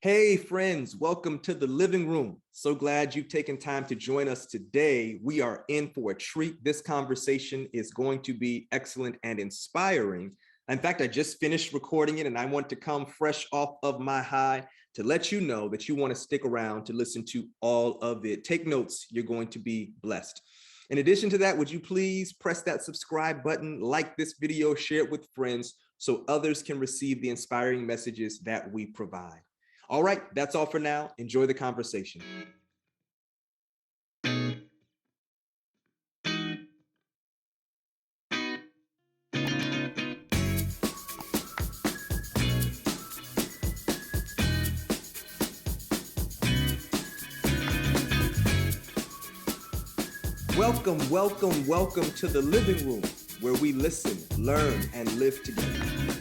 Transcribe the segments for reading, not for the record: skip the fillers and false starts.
Hey friends, welcome to the living room. So glad you've taken time to join us today. We are in for a treat. This conversation is going to be excellent and inspiring. In fact, I just finished recording it and I want to come fresh off of my high to let you know that you want to stick around to listen to all of it. Take notes, you're going to be blessed. In addition to that, would you please press that subscribe button, like this video, share it with friends so others can receive the inspiring messages that we provide. All right, that's all for now. Enjoy the conversation. Welcome to the living room where we listen, learn, and live together.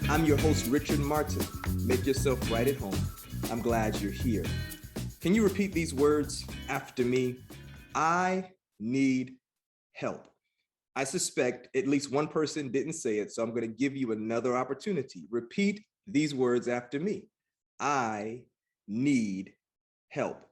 I'm your host, Richard Martin. Make yourself right at home. I'm glad you're here. Can you repeat these words after me? I need help. I suspect at least one person didn't say it, so I'm going to give you another opportunity. Repeat these words after me. I need help.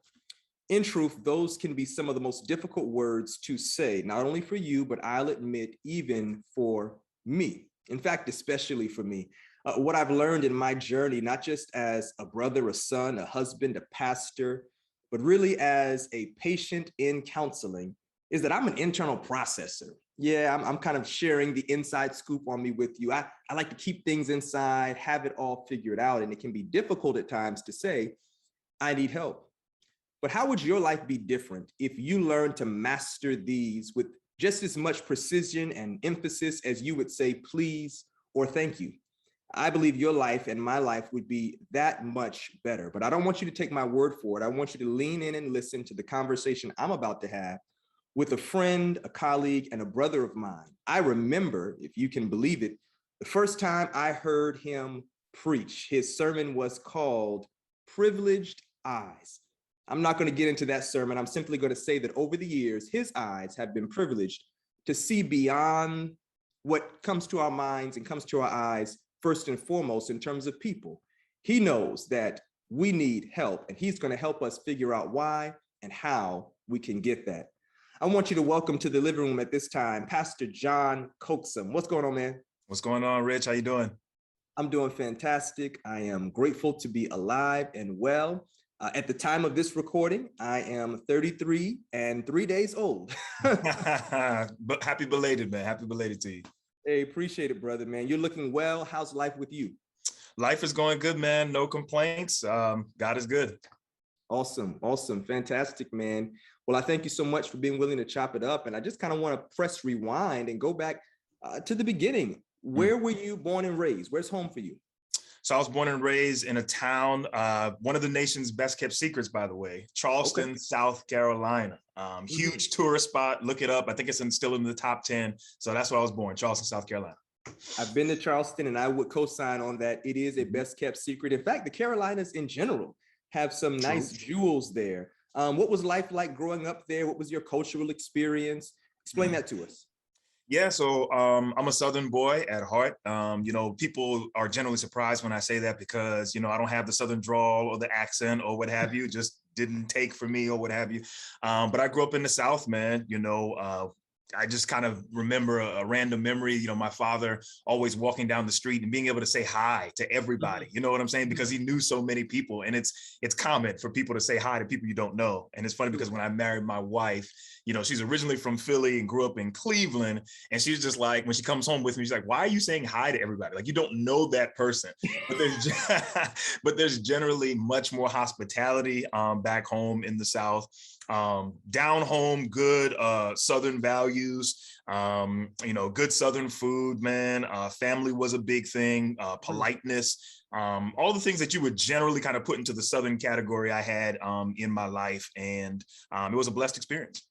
In truth, those can be some of the most difficult words to say, not only for you, but I'll admit, even for me. In fact, especially for me. What I've learned in my journey, not just as a brother, a son, a husband, a pastor, but really as a patient in counseling, is that I'm an internal processor. Yeah, I'm kind of sharing the inside scoop on me with you. I like to keep things inside, have it all figured out, and it can be difficult at times to say, I need help. But how would your life be different if you learned to master these with just as much precision and emphasis as you would say please or thank you? I believe your life and my life would be that much better. But I don't want you to take my word for it. I want you to lean in and listen to the conversation I'm about to have with a friend, a colleague, and a brother of mine. I remember, if you can believe it, the first time I heard him preach. His sermon was called Privileged Eyes. I'm not going to get into that sermon. I'm simply going to say that over the years, his eyes have been privileged to see beyond what comes to our minds and comes to our eyes first and foremost in terms of people. He knows that we need help, and he's going to help us figure out why and how we can get that. I want you to welcome to the living room at this time, Pastor John Coaxum. What's going on, man? What's going on, Rich? How you doing? I'm doing fantastic. I am grateful to be alive and well. At the time of this recording, I am 33 and 3 days old. But happy belated, man. Happy belated to you. Hey, appreciate it, brother, man. You're looking well. How's life with you? Life is going good, man. No complaints. God is good. Awesome. Fantastic, man. Well, I thank you so much for being willing to chop it up. And I just kind of want to press rewind and go back to the beginning. Where were you born and raised? Where's home for you? So I was born and raised in a town, one of the nation's best kept secrets, by the way, Charleston, South Carolina. Huge tourist spot. Look it up. I think it's still in the top 10. So that's where I was born, Charleston, South Carolina. I've been to Charleston and I would co-sign on that. It is a best kept secret. In fact, the Carolinas in general have some nice jewels there. What was life like growing up there? What was your cultural experience? Explain that to us. Yeah, so I'm a Southern boy at heart. People are generally surprised when I say that because, I don't have the Southern drawl or the accent or what have you, just didn't take for me or what have you. But I grew up in the South, man. I just kind of remember a random memory, my father always walking down the street and being able to say hi to everybody, you know what I'm saying? Because he knew so many people, and it's common for people to say hi to people you don't know. And it's funny because when I married my wife, she's originally from Philly and grew up in Cleveland. And she's just like, when she comes home with me, she's like, why are you saying hi to everybody? Like, you don't know that person. But there's generally much more hospitality back home in the South. Down home, good Southern values, good Southern food, man. Family was a big thing, politeness, all the things that you would generally kind of put into the Southern category I had in my life. And it was a blessed experience.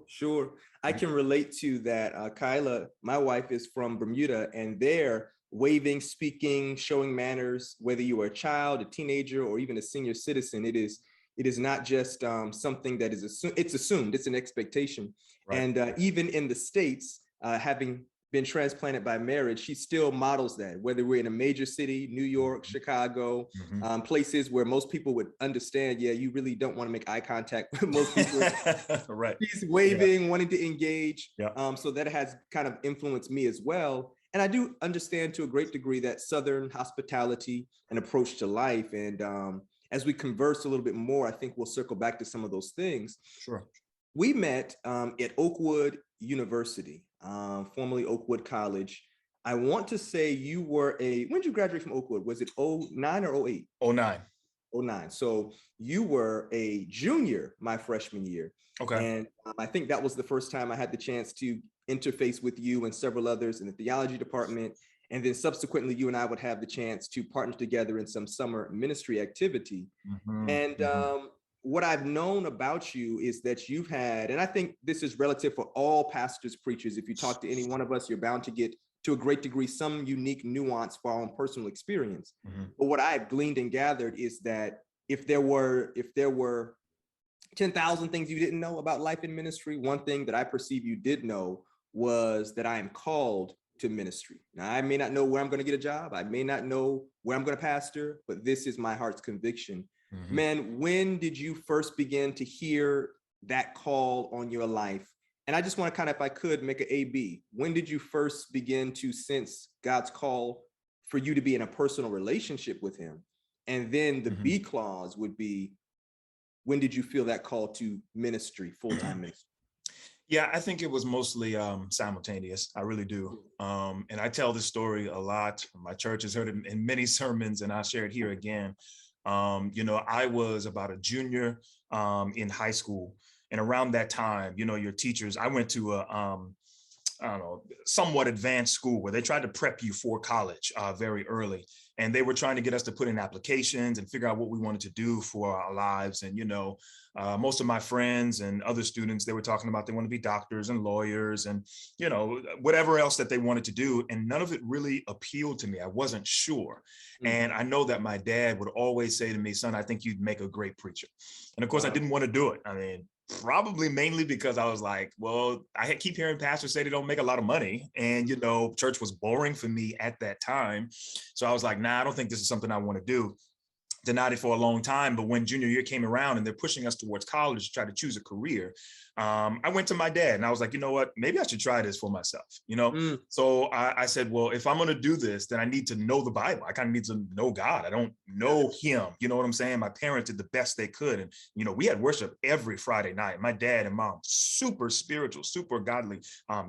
Sure. I can relate to that. Kyla, my wife, is from Bermuda, and there, waving, speaking, showing manners, whether you are a child, a teenager, or even a senior citizen, it is not just something that is assumed, it's an expectation. Right. And even in the States, having been transplanted by marriage, she still models that, whether we're in a major city, New York, Chicago, places where most people would understand, yeah, you really don't want to make eye contact with most people. Right. She's waving, wanting to engage. Yeah. So that has kind of influenced me as well. And I do understand to a great degree that Southern hospitality and approach to life. And as we converse a little bit more, I think we'll circle back to some of those things. Sure. We met at Oakwood University, formerly Oakwood College. I want to say you were when did you graduate from Oakwood? Was it 09 or 08? 09. 09. So you were a junior my freshman year. Okay. And I think that was the first time I had the chance to interface with you and several others in the theology department. And then subsequently, you and I would have the chance to partner together in some summer ministry activity. And what I've known about you is that you've had, and I think this is relative for all pastors, preachers. If you talk to any one of us, you're bound to get, to a great degree, some unique nuance for our own personal experience. But what I've gleaned and gathered is that if there were 10,000 things you didn't know about life in ministry, one thing that I perceive you did know was that I am called to ministry. Now, I may not know where I'm going to get a job. I may not know where I'm going to pastor, but this is my heart's conviction. Man, when did you first begin to hear that call on your life? And I just want to kind of, if I could, make an A-B. When did you first begin to sense God's call for you to be in a personal relationship with him? And then the B clause would be, when did you feel that call to ministry, full-time ministry? Yeah, I think it was mostly simultaneous. I really do. And I tell this story a lot. My church has heard it in many sermons, and I'll share it here again. I was about a junior in high school. And around that time, your teachers, I went to a, somewhat advanced school where they tried to prep you for college very early. And they were trying to get us to put in applications and figure out what we wanted to do for our lives. And, most of my friends and other students, they were talking about they want to be doctors and lawyers and, whatever else that they wanted to do. And none of it really appealed to me. I wasn't sure. And I know that my dad would always say to me, son, I think you'd make a great preacher. And of course, I didn't want to do it. I mean, probably mainly because I was like, well, I keep hearing pastors say they don't make a lot of money. And, church was boring for me at that time. So I was like, nah, I don't think this is something I want to do. Denied it for a long time. But when junior year came around and they're pushing us towards college to try to choose a career, I went to my dad and I was like, you know what, maybe I should try this for myself, So I said, well, if I'm going to do this, then I need to know the Bible. I kind of need to know God. I don't know him. You know what I'm saying? My parents did the best they could. And, we had worship every Friday night. My dad and mom, super spiritual, super godly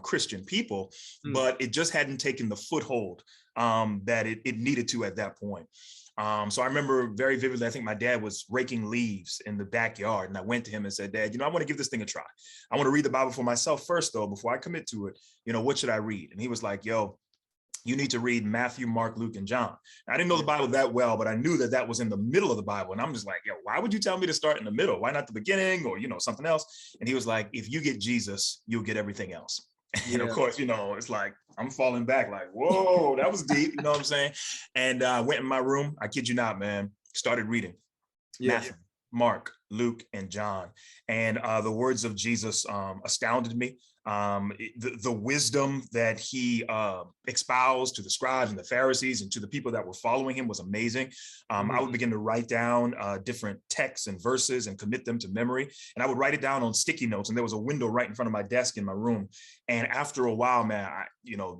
Christian people, but it just hadn't taken the foothold that it needed to at that point. So I remember very vividly, I think my dad was raking leaves in the backyard. And I went to him and said, Dad, I want to give this thing a try. I want to read the Bible for myself first, though, before I commit to it. What should I read? And he was like, yo, you need to read Matthew, Mark, Luke, and John. I didn't know the Bible that well, but I knew that was in the middle of the Bible. And I'm just like, yo, why would you tell me to start in the middle? Why not the beginning or, something else? And he was like, if you get Jesus, you'll get everything else. And of course, it's like, I'm falling back like, whoa, that was deep. You know what I'm saying? And I went in my room. I kid you not, man, started reading Matthew, Mark, Luke, and John. And the words of Jesus astounded me. The wisdom that he espoused to the scribes and the Pharisees and to the people that were following him was amazing. I would begin to write down different texts and verses and commit them to memory. And I would write it down on sticky notes. And there was a window right in front of my desk in my room. And after a while, man,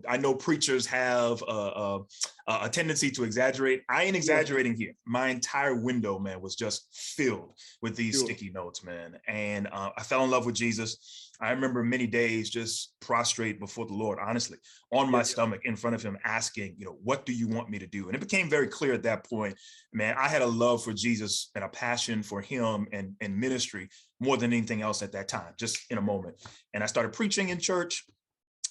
I know preachers have a tendency to exaggerate. I ain't exaggerating here. My entire window, man, was just filled with these sticky notes, man. And I fell in love with Jesus. I remember many days just prostrate before the Lord, honestly, on my stomach in front of him, asking, what do you want me to do? And it became very clear at that point, man, I had a love for Jesus and a passion for him and ministry more than anything else at that time, just in a moment. And I started preaching in church.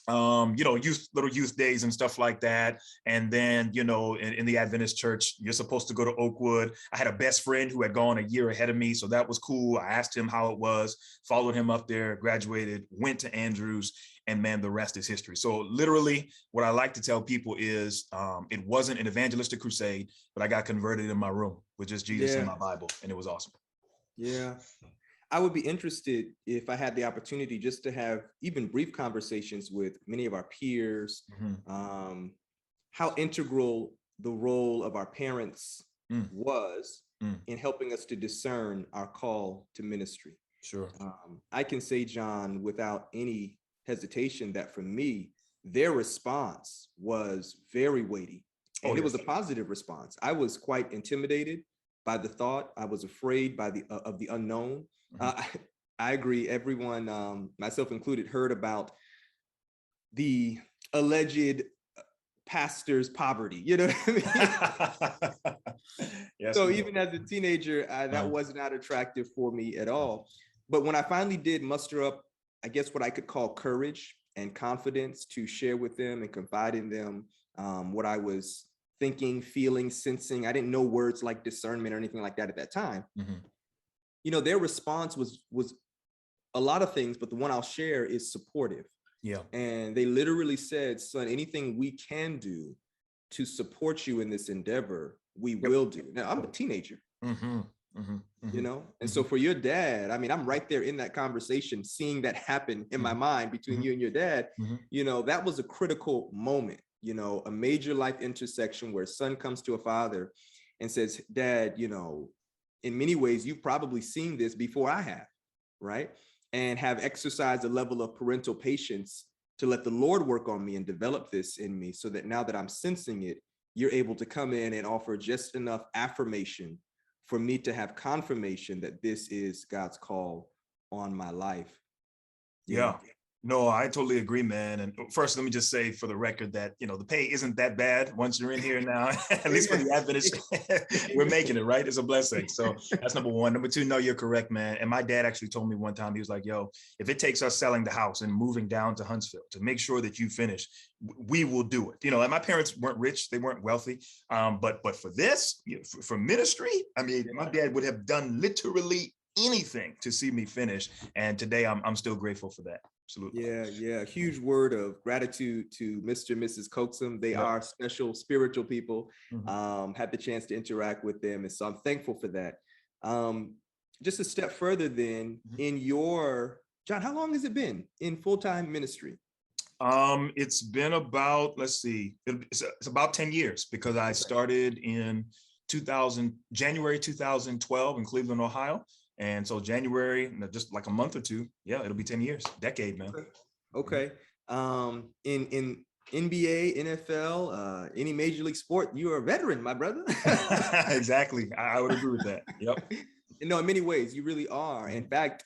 Little youth days and stuff like that. And then, in the Adventist church, you're supposed to go to Oakwood. I had a best friend who had gone a year ahead of me. So that was cool. I asked him how it was, followed him up there, graduated, went to Andrews, and man, the rest is history. So literally what I like to tell people is it wasn't an evangelistic crusade, but I got converted in my room with just Jesus and my Bible. And it was awesome. Yeah. I would be interested if I had the opportunity just to have even brief conversations with many of our peers, how integral the role of our parents Mm, was mm, in helping us to discern our call to ministry. sure. I can say, John, without any hesitation, that for me, their response was very weighty, Oh, and it yes. was a positive response. I was quite intimidated by the thought. I was afraid by the of the unknown. Uh, I agree. Everyone, myself included, heard about the alleged pastor's poverty. You know what I mean? Yes, So we even as a teenager, that was not attractive for me at all. But when I finally did muster up, I guess what I could call courage and confidence to share with them and confide in them what I was thinking, feeling, sensing. I didn't know words like discernment or anything like that at that time. You know, their response was a lot of things, but the one I'll share is supportive. Yeah. And they literally said, son, anything we can do to support you in this endeavor, we will do. Now, I'm a teenager, you know? And so for your dad, I mean, I'm right there in that conversation, seeing that happen in my mind between you and your dad. You know, that was a critical moment, you know, a major life intersection where a son comes to a father and says, Dad, you know, in many ways, you've probably seen this before I have, right? And have exercised a level of parental patience to let the Lord work on me and develop this in me, so that now that I'm sensing it, you're able to come in and offer just enough affirmation for me to have confirmation that this is God's call on my life. Yeah. No, I totally agree, man. And first, let me just say for the record that, you know, the pay isn't that bad once you're in here now, at least for the Adventist, we're making it, right? It's a blessing. So that's number one. Number two, no, you're correct, man. And my dad actually told me one time, he was like, yo, if it takes us selling the house and moving down to Huntsville to make sure that you finish, we will do it. You know, and my parents weren't rich, they weren't wealthy. But for this, you know, for ministry, I mean, my dad would have done literally anything to see me finish. And today I'm still grateful for that. Absolutely. Yeah. Huge word of gratitude to Mr. and Mrs. Coaxum. They are special spiritual people. Had the chance to interact with them. And so I'm thankful for that. Just a step further then, in your, John, how long has it been in full-time ministry? It's been about, let's see, it's about 10 years, because I started in January 2012 in Cleveland, Ohio. And so January, just like a month or two, yeah, it'll be 10 years, decade, man. Okay. In NBA, NFL, any major league sport, you are a veteran, my brother. Exactly. I would agree with that. Yep. No, in many ways, you really are. In fact,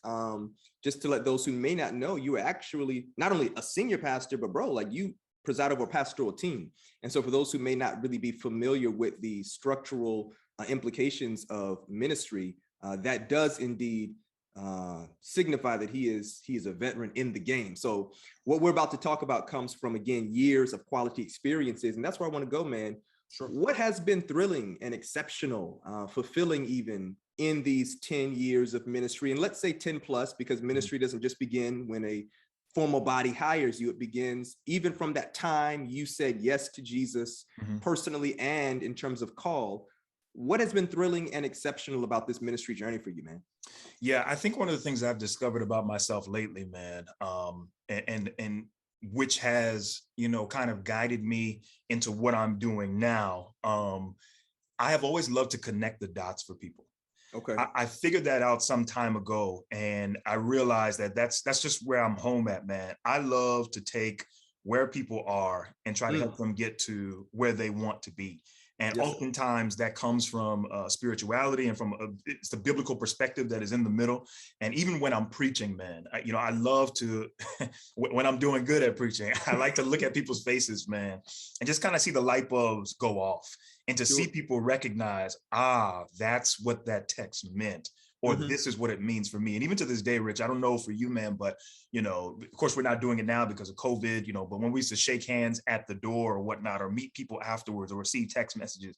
just to let those who may not know, you are actually not only a senior pastor, but bro, like you preside over a pastoral team. And so for those who may not really be familiar with the structural implications of ministry, that does indeed signify that he is a veteran in the game. So what we're about to talk about comes from, again, years of quality experiences. And that's where I want to go, man. Sure. What has been thrilling and exceptional, fulfilling even in these 10 years of ministry? And let's say 10 plus, because ministry doesn't just begin when a formal body hires you. It begins even from that time you said yes to Jesus personally and in terms of call. What has been thrilling and exceptional about this ministry journey for you, man? Yeah, I think one of the things I've discovered about myself lately, man, and which has, you know, kind of guided me into what I'm doing now. I have always loved to connect the dots for people. Okay. I figured that out some time ago, and I realized that that's just where I'm home at, man. I love to take where people are and try to help them get to where they want to be. And oftentimes that comes from spirituality and from it's the biblical perspective that is in the middle. And even when I'm preaching, man, I love to, when I'm doing good at preaching, I like to look at people's faces, man, and just kind of see the light bulbs go off and to see people recognize, that's what that text meant. Or this is what it means for me. And even to this day, Rich, I don't know for you, man, but, you know, of course, we're not doing it now because of COVID, you know, but when we used to shake hands at the door or whatnot, or meet people afterwards or receive text messages,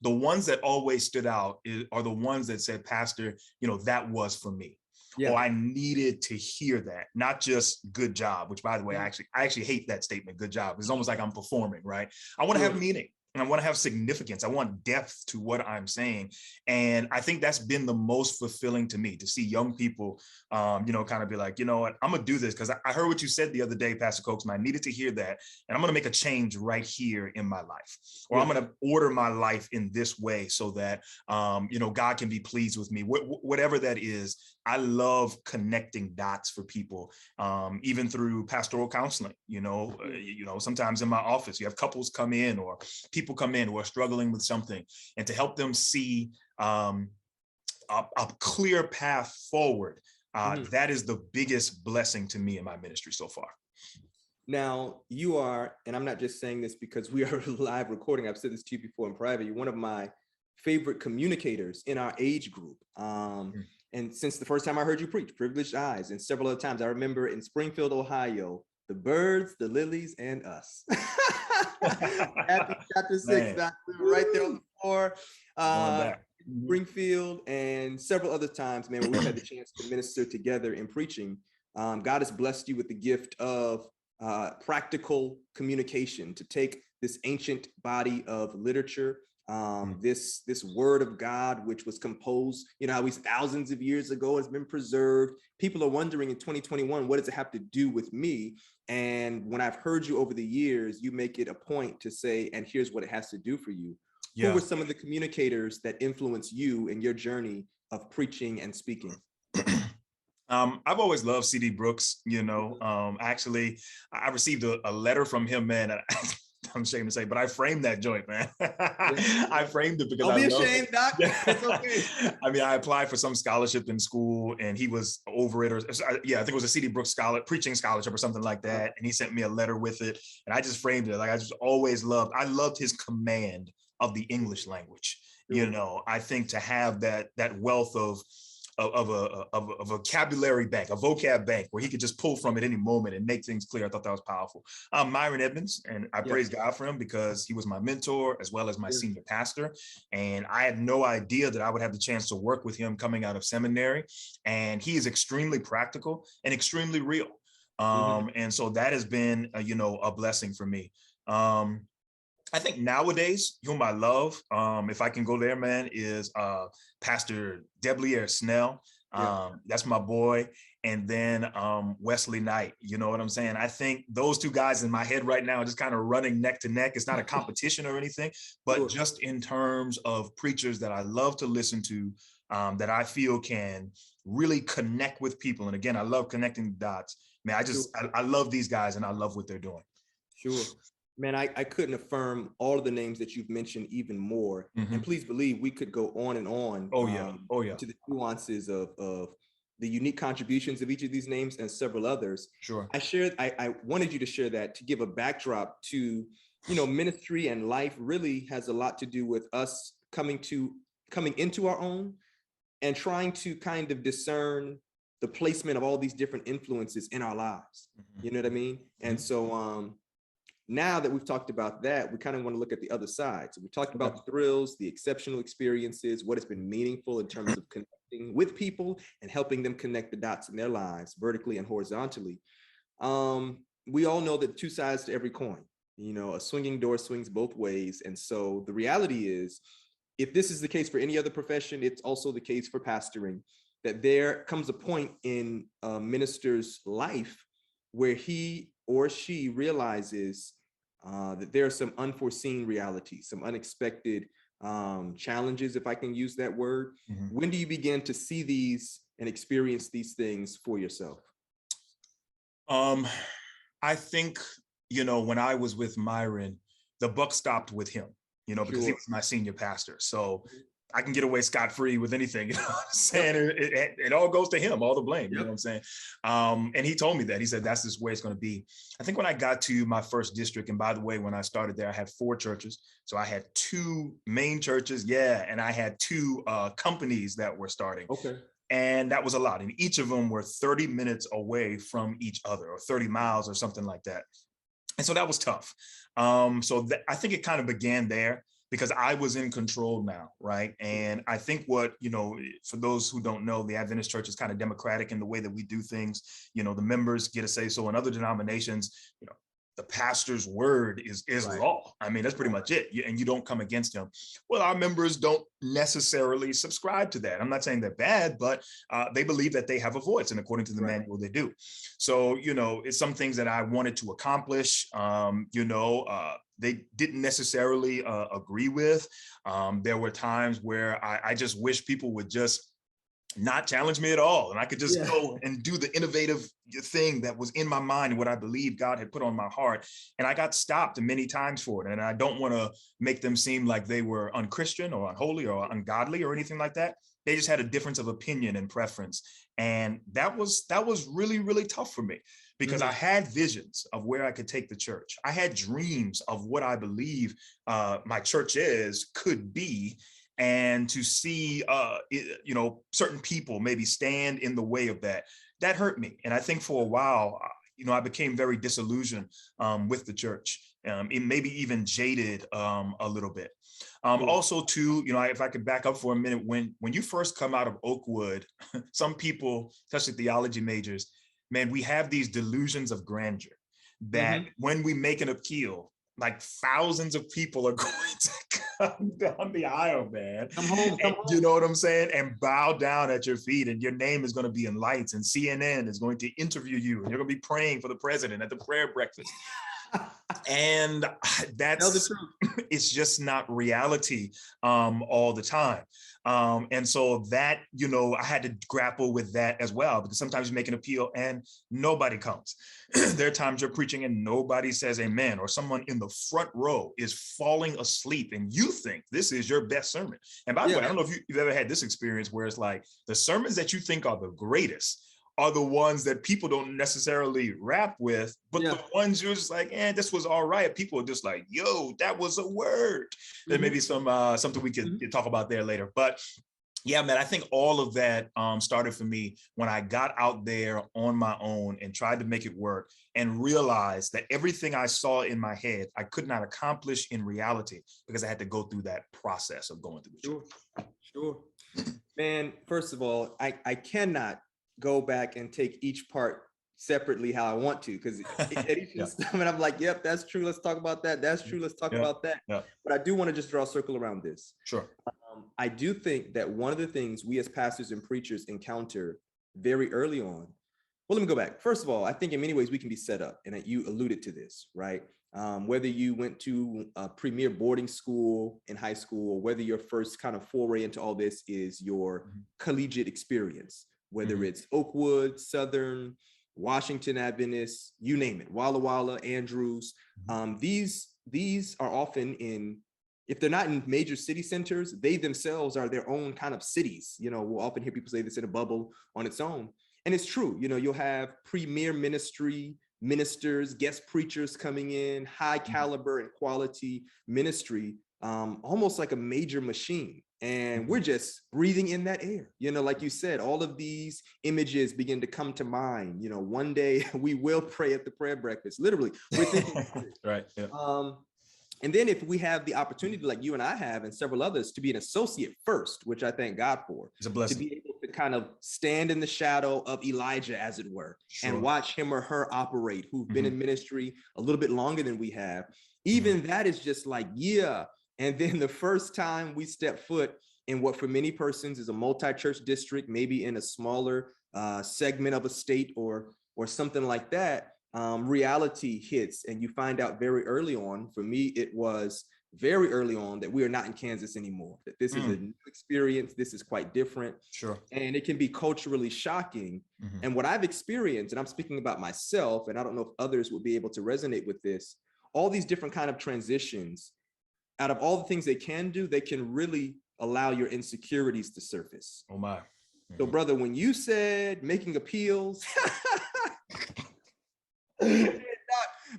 the ones that always stood out are the ones that said, Pastor, you know, that was for me. Yeah. Or I needed to hear that, not just good job, which, by the way, I actually hate that statement, good job. It's almost like I'm performing, right? I want to have meaning. and I want to have significance. I want depth to what I'm saying. And I think that's been the most fulfilling to me, to see young people, kind of be like, you know what, I'm going to do this because I heard what you said the other day, Pastor Coaxum. I needed to hear that. And I'm going to make a change right here in my life, or I'm going to order my life in this way so that, God can be pleased with me, whatever that is. I love connecting dots for people, even through pastoral counseling. Sometimes in my office, you have couples come in or people come in who are struggling with something, and to help them see a clear path forward. That is the biggest blessing to me in my ministry so far. Now, you are, and I'm not just saying this because we are live recording, I've said this to you before in private, you're one of my favorite communicators in our age group. And since the first time I heard you preach, Privileged Eyes, and several other times, I remember in Springfield, Ohio, the birds, the lilies, and us. Matthew chapter 6, right there on the floor. Springfield, and several other times, man, where we've had the chance to minister together in preaching. God has blessed you with the gift of practical communication, to take this ancient body of literature, this word of God, which was composed, how we thousands of years ago, has been preserved. People are wondering in 2021, what does it have to do with me? And when I've heard you over the years, you make it a point to say, and here's what it has to do for you. Who were some of the communicators that influenced you in your journey of preaching and speaking? I've always loved C.D. Brooks. Actually, I received a letter from him, man. I'm ashamed to say, but I framed that joint, man. I framed it because don't be ashamed, Doc. It's okay. I mean, I applied for some scholarship in school, and he was over it, I think it was a C.D. Brooks preaching scholarship or something like that. And he sent me a letter with it, and I just framed it. Like, I just always loved his command of the English language. I think to have that wealth of a vocabulary bank, a vocab bank, where he could just pull from at any moment and make things clear. I thought that was powerful. Myron Edmonds, and I praise God for him because he was my mentor as well as my senior pastor. And I had no idea that I would have the chance to work with him coming out of seminary. And he is extremely practical and extremely real. And so that has been, a blessing for me. I think nowadays, whom I love, if I can go there, man, is Pastor Deblier Snell. That's my boy. And then Wesley Knight, you know what I'm saying? I think those two guys in my head right now are just kind of running neck to neck. It's not a competition or anything, but just in terms of preachers that I love to listen to, that I feel can really connect with people. And again, I love connecting the dots. Man, I love these guys, and I love what they're doing. Sure. Man, I couldn't affirm all of the names that you've mentioned even more. And please believe we could go on and on. To the nuances of the unique contributions of each of these names and several others. Sure. I wanted you to share that to give a backdrop to, ministry and life really has a lot to do with us coming into our own and trying to kind of discern the placement of all these different influences in our lives. You know what I mean? And so, now that we've talked about that, we kind of want to look at the other side. So we talked about the thrills, the exceptional experiences, what has been meaningful in terms of connecting with people and helping them connect the dots in their lives vertically and horizontally. We all know that two sides to every coin, a swinging door swings both ways. And so the reality is, if this is the case for any other profession, it's also the case for pastoring, that there comes a point in a minister's life where he or she realizes that there are some unforeseen realities, some unexpected challenges, if I can use that word. When do you begin to see these and experience these things for yourself? I think, when I was with Myron, the buck stopped with him, because he was my senior pastor. So I can get away scot-free with anything, you know what I'm saying? It all goes to him, all the blame, you know what I'm saying? And he told me that. He said, that's just where it's going to be. I think when I got to my first district, and by the way, when I started there, I had 4 churches. So I had 2 main churches, and I had 2 companies that were starting. Okay. And that was a lot. And each of them were 30 minutes away from each other, or 30 miles or something like that. And so that was tough. I think it kind of began there, because I was in control now, right? And I think what, for those who don't know, the Adventist Church is kind of democratic in the way that we do things. The members get a say so. In other denominations, the pastor's word is Right. law. I mean, that's pretty much it. And you don't come against him. Well, our members don't necessarily subscribe to that. I'm not saying they're bad, but they believe that they have a voice, and according to the manual, they do. So, it's some things that I wanted to accomplish, they didn't necessarily agree with. There were times where I just wish people would just not challenge me at all, and I could just go and do the innovative thing that was in my mind and what I believe God had put on my heart. And I got stopped many times for it. And I don't want to make them seem like they were unchristian or unholy or ungodly or anything like that. They just had a difference of opinion and preference. And that was really, really tough for me, because I had visions of where I could take the church. I had dreams of what I believe my church could be. And to see, certain people maybe stand in the way of that hurt me. And I think for a while, I became very disillusioned with the church, it maybe even jaded a little bit. Also, too, if I could back up for a minute, when you first come out of Oakwood, some people, especially theology majors, man, we have these delusions of grandeur that when we make an appeal, like thousands of people are going to come down the aisle, man. Come home. You know what I'm saying? And bow down at your feet, and your name is going to be in lights, and CNN is going to interview you, and you're going to be praying for the president at the prayer breakfast. And that's, it's just not reality all the time. And so that, I had to grapple with that as well, because sometimes you make an appeal and nobody comes. There are times you're preaching and nobody says amen, or someone in the front row is falling asleep and you think this is your best sermon. And by the way, I don't know if you've ever had this experience where it's like the sermons that you think are the greatest are the ones that people don't necessarily rap with, but the ones you're just like, this was all right. People are just like, yo, that was a word. There may be something we could talk about there later. But yeah, man, I think all of that started for me when I got out there on my own and tried to make it work, and realized that everything I saw in my head, I could not accomplish in reality, because I had to go through that process of going through the church. Sure. Man, first of all, I cannot go back and take each part separately how I want to, because at each installment I'm like, yep, that's true, let's talk about that. That's true, let's talk about that. But I do want to just draw a circle around this. Sure. I do think that one of the things we as pastors and preachers encounter very early on, well, let me go back. First of all, I think in many ways we can be set up, and that you alluded to this, right? Whether you went to a premier boarding school in high school, or whether your first kind of foray into all this is your collegiate experience, whether it's Oakwood, Southern, Washington Adventist, you name it, Walla Walla, Andrews. These are often in, if they're not in major city centers, they themselves are their own kind of cities. We'll often hear people say this in a bubble on its own. And it's true, you'll have premier ministry, ministers, guest preachers coming in, high caliber and quality ministry, almost like a major machine. And we're just breathing in that air. Like you said, all of these images begin to come to mind. One day we will pray at the prayer breakfast. Literally, we're thinking right. Yeah. And then if we have the opportunity, like you and I have, and several others, to be an associate first, which I thank God for, it's a blessing. To be able to kind of stand in the shadow of Elijah, as it were, and watch him or her operate, who've been in ministry a little bit longer than we have. Even that is just like, And then the first time we step foot in what for many persons is a multi-church district, maybe in a smaller segment of a state or something like that, reality hits, and you find out very early on. For me, it was very early on that we are not in Kansas anymore, that this is a new experience. This is quite different. Sure. And it can be culturally shocking. And what I've experienced, and I'm speaking about myself, and I don't know if others will be able to resonate with this, all these different kind of transitions, out of all the things they can do, they can really allow your insecurities to surface. Oh my. So brother, when you said making appeals,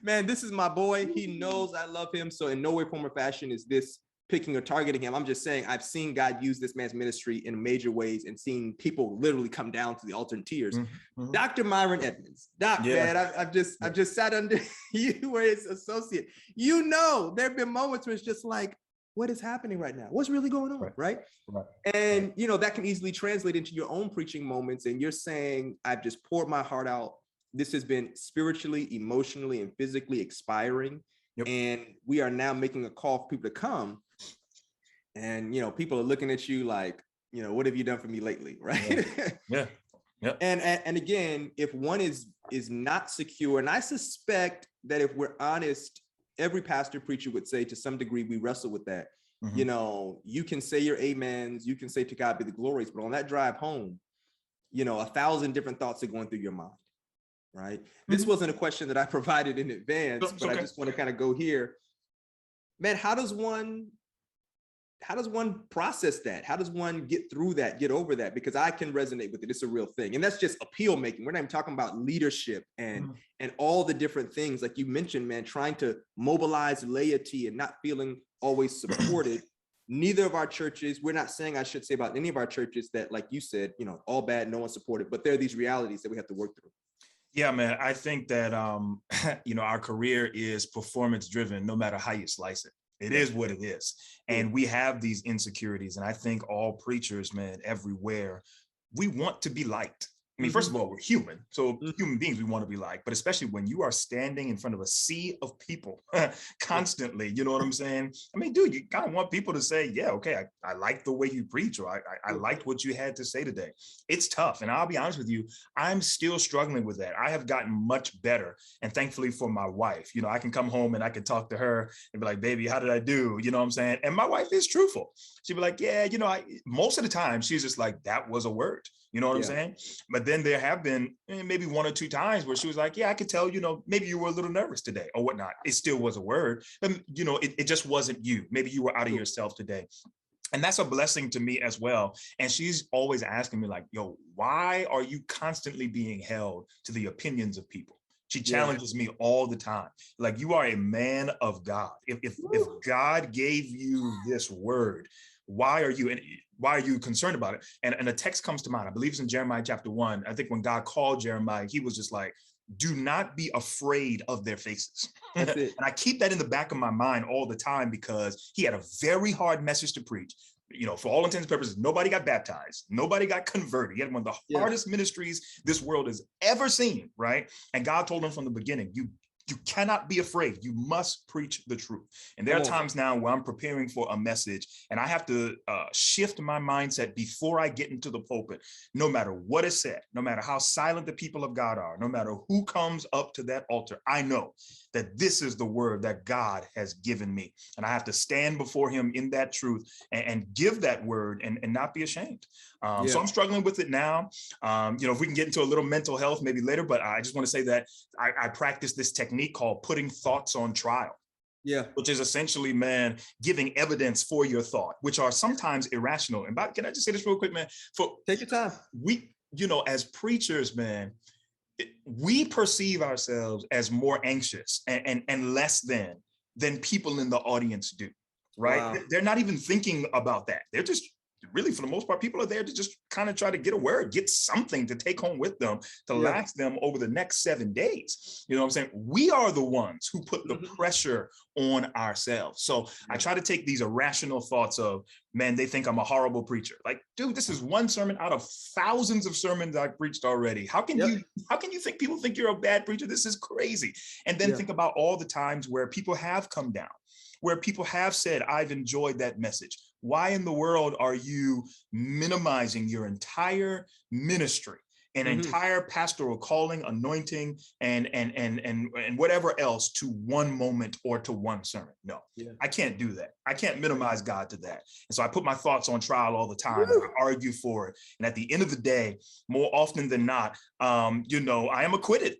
man, this is my boy. He knows I love him. So in no way, form, or fashion is this picking or targeting him. I'm just saying I've seen God use this man's ministry in major ways and seen people literally come down to the altar in tears. Dr. Myron Edmonds, man, I've just sat under you where his associate. There have been moments where it's just like, what is happening right now? What's really going on, right? And that can easily translate into your own preaching moments. And you're saying, I've just poured my heart out. this has been spiritually, emotionally, and physically expiring. Yep. And we are now making a call for people to come. And, people are looking at you like, what have you done for me lately? Right. Yeah. Yeah. And again, if one is not secure, and I suspect that if we're honest, every pastor preacher would say to some degree, we wrestle with that. Mm-hmm. You can say your amens, you can say to God be the glories, but on that drive home, 1,000 different thoughts are going through your mind, right? Mm-hmm. This wasn't a question that I provided in advance, but okay. I just want to kind of go here. Man, how does one process that? How does one get through that, get over that? Because I can resonate with it. It's a real thing. And that's just appeal making. We're not even talking about leadership and all the different things. Like you mentioned, man, trying to mobilize laity and not feeling always supported. Neither of our churches, we're not saying, I should say about any of our churches that, like you said, all bad, no one supported, but there are these realities that we have to work through. Yeah, man, I think that, our career is performance driven, no matter how you slice it. It is what it is. And we have these insecurities. And I think all preachers, man, everywhere, we want to be liked. I mean, first of all, we're human. So human beings, we want to be liked. But especially when you are standing in front of a sea of people constantly, you know what I'm saying? I mean, dude, you kind of want people to say, yeah, okay, I like the way you preach, or I liked what you had to say today. It's tough. And I'll be honest with you, I'm still struggling with that. I have gotten much better. And thankfully for my wife, I can come home and I can talk to her and be like, baby, how did I do? You know what I'm saying? And my wife is truthful. She'd be like, yeah, most of the time she's just like, that was a word. You know what I'm saying? But then there have been maybe one or two times where she was like, yeah, I could tell, maybe you were a little nervous today or whatnot. It still was a word, but it just wasn't you. Maybe you were out of yourself today. And that's a blessing to me as well. And she's always asking me like, yo, why are you constantly being held to the opinions of people? She challenges me all the time. Like, you are a man of God. If God gave you this word, why are you concerned about it? And a text comes to mind. I believe it's in Jeremiah chapter 1. I think when God called Jeremiah, he was just like, do not be afraid of their faces. That's it. And I keep that in the back of my mind all the time because he had a very hard message to preach. For all intents and purposes, nobody got baptized. Nobody got converted. He had one of the hardest ministries this world has ever seen, right? And God told him from the beginning, you cannot be afraid. You must preach the truth. And there are times now where I'm preparing for a message and I have to shift my mindset before I get into the pulpit, no matter what is said, no matter how silent the people of God are, no matter who comes up to that altar. I know that this is the word that God has given me. And I have to stand before him in that truth and give that word and not be ashamed. So I'm struggling with it now. If we can get into a little mental health maybe later, but I just want to say that I practice this technique called putting thoughts on trial. Yeah, which is essentially, man, giving evidence for your thought, which are sometimes irrational. And can I just say this real quick, man? Take your time. We, as preachers, man, we perceive ourselves as more anxious and less than people in the audience do, right? Wow. They're not even thinking about that. They're just really, for the most part, people are there to just kind of try to get a word, get something to take home with them to last them over the next 7 days. You know what I'm saying? We are the ones who put the pressure on ourselves. So I try to take these irrational thoughts of, man, they think I'm a horrible preacher. Like, dude, this is one sermon out of thousands of sermons I've preached already. How can you think people think you're a bad preacher? This is crazy. And then think about all the times where people have come down, where people have said, I've enjoyed that message. Why in the world are you minimizing your entire ministry, an entire pastoral calling, anointing, and whatever else to one moment or to one sermon? No, I can't do that. I can't minimize God to that. And so I put my thoughts on trial all the time. I argue for it. And at the end of the day, more often than not, I am acquitted.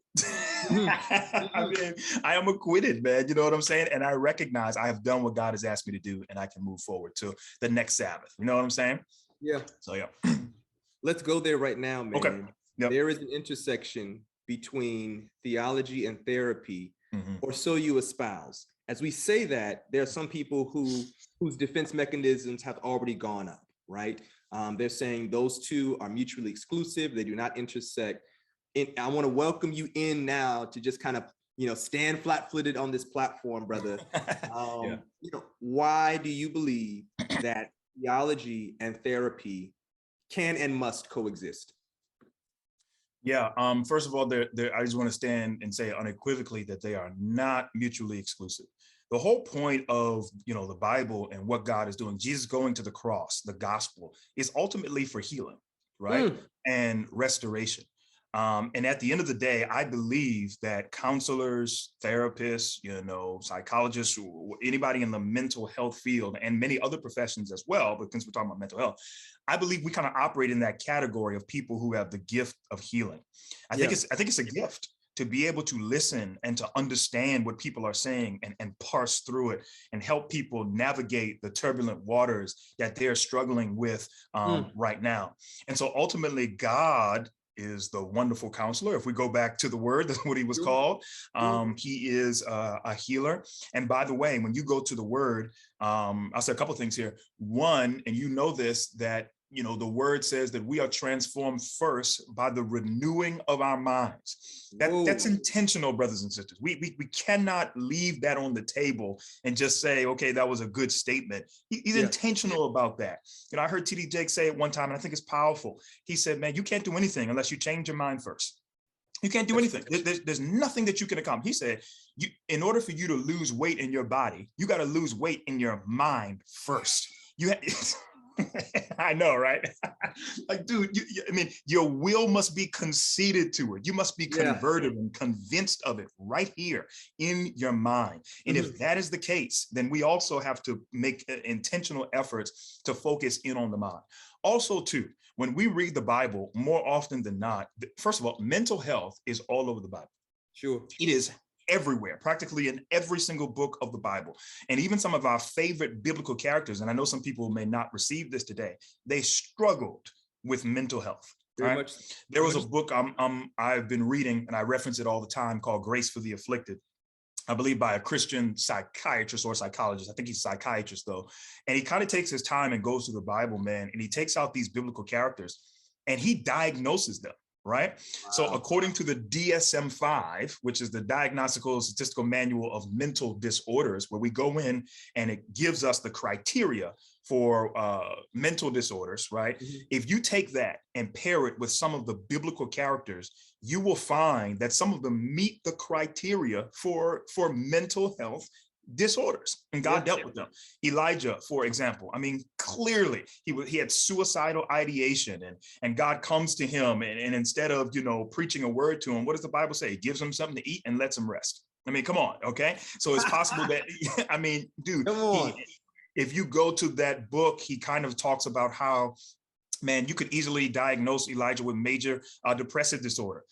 I mean, I am acquitted, man. You know what I'm saying? And I recognize I have done what God has asked me to do, and I can move forward to the next Sabbath. You know what I'm saying? Yeah. So, Let's go there right now, man. Okay. Yep. There is an intersection between theology and therapy, or so you espouse. As we say that, there are some people whose defense mechanisms have already gone up, right? They're saying those two are mutually exclusive. They do not intersect. And I want to welcome you in now to just kind of, stand flat-footed on this platform, brother. Why do you believe that theology and therapy can and must coexist? Yeah. First of all, I just want to stand and say unequivocally that they are not mutually exclusive. The whole point of, the Bible and what God is doing, Jesus going to the cross, the gospel, is ultimately for healing, right? And restoration. And at the end of the day, I believe that counselors, therapists, psychologists, anybody in the mental health field, and many other professions as well, but since we're talking about mental health, I believe we kind of operate in that category of people who have the gift of healing. I think it's a gift to be able to listen and to understand what people are saying and parse through it and help people navigate the turbulent waters that they're struggling with right now. And so ultimately, God is the wonderful counselor. If we go back to the word, that's what he was called. He is a healer. And by the way, when you go to the word, I'll say a couple of things here. One, and you know this, that the word says that we are transformed first by the renewing of our minds. That's intentional, brothers and sisters. We cannot leave that on the table and just say, okay, that was a good statement. He's intentional about that. I heard TD Jakes say it one time, and I think it's powerful. He said, man, you can't do anything unless you change your mind first. You can't do anything. There's nothing that you can accomplish. He said, in order for you to lose weight in your body, you got to lose weight in your mind first. I know, right? Like, dude, your will must be conceded to it. You must be converted and convinced of it right here in your mind. And if that is the case, then we also have to make intentional efforts to focus in on the mind. Also, too, when we read the Bible, more often than not, first of all, mental health is all over the Bible. Sure. It is everywhere, practically in every single book of the Bible. And even some of our favorite biblical characters, and I know some people may not receive this today, they struggled with mental health. Right? There was a book I've been reading, and I reference it all the time, called Grace for the Afflicted. I believe by a Christian psychiatrist or psychologist. I think he's a psychiatrist though. And he kind of takes his time and goes to the Bible, man, and he takes out these biblical characters and he diagnoses them. Right. Wow. So according to the DSM-5, which is the Diagnostical Statistical Manual of Mental Disorders, where we go in and it gives us the criteria for mental disorders, right? If you take that and pair it with some of the biblical characters, you will find that some of them meet the criteria for mental health disorders, and God dealt with them. Elijah, for example, clearly he had suicidal ideation, and God comes to him and instead of preaching a word to him, what does the Bible say? He gives him something to eat and lets him rest. Come on, okay? So it's possible that dude, if you go to that book, he kind of talks about how, man, you could easily diagnose Elijah with major depressive disorder.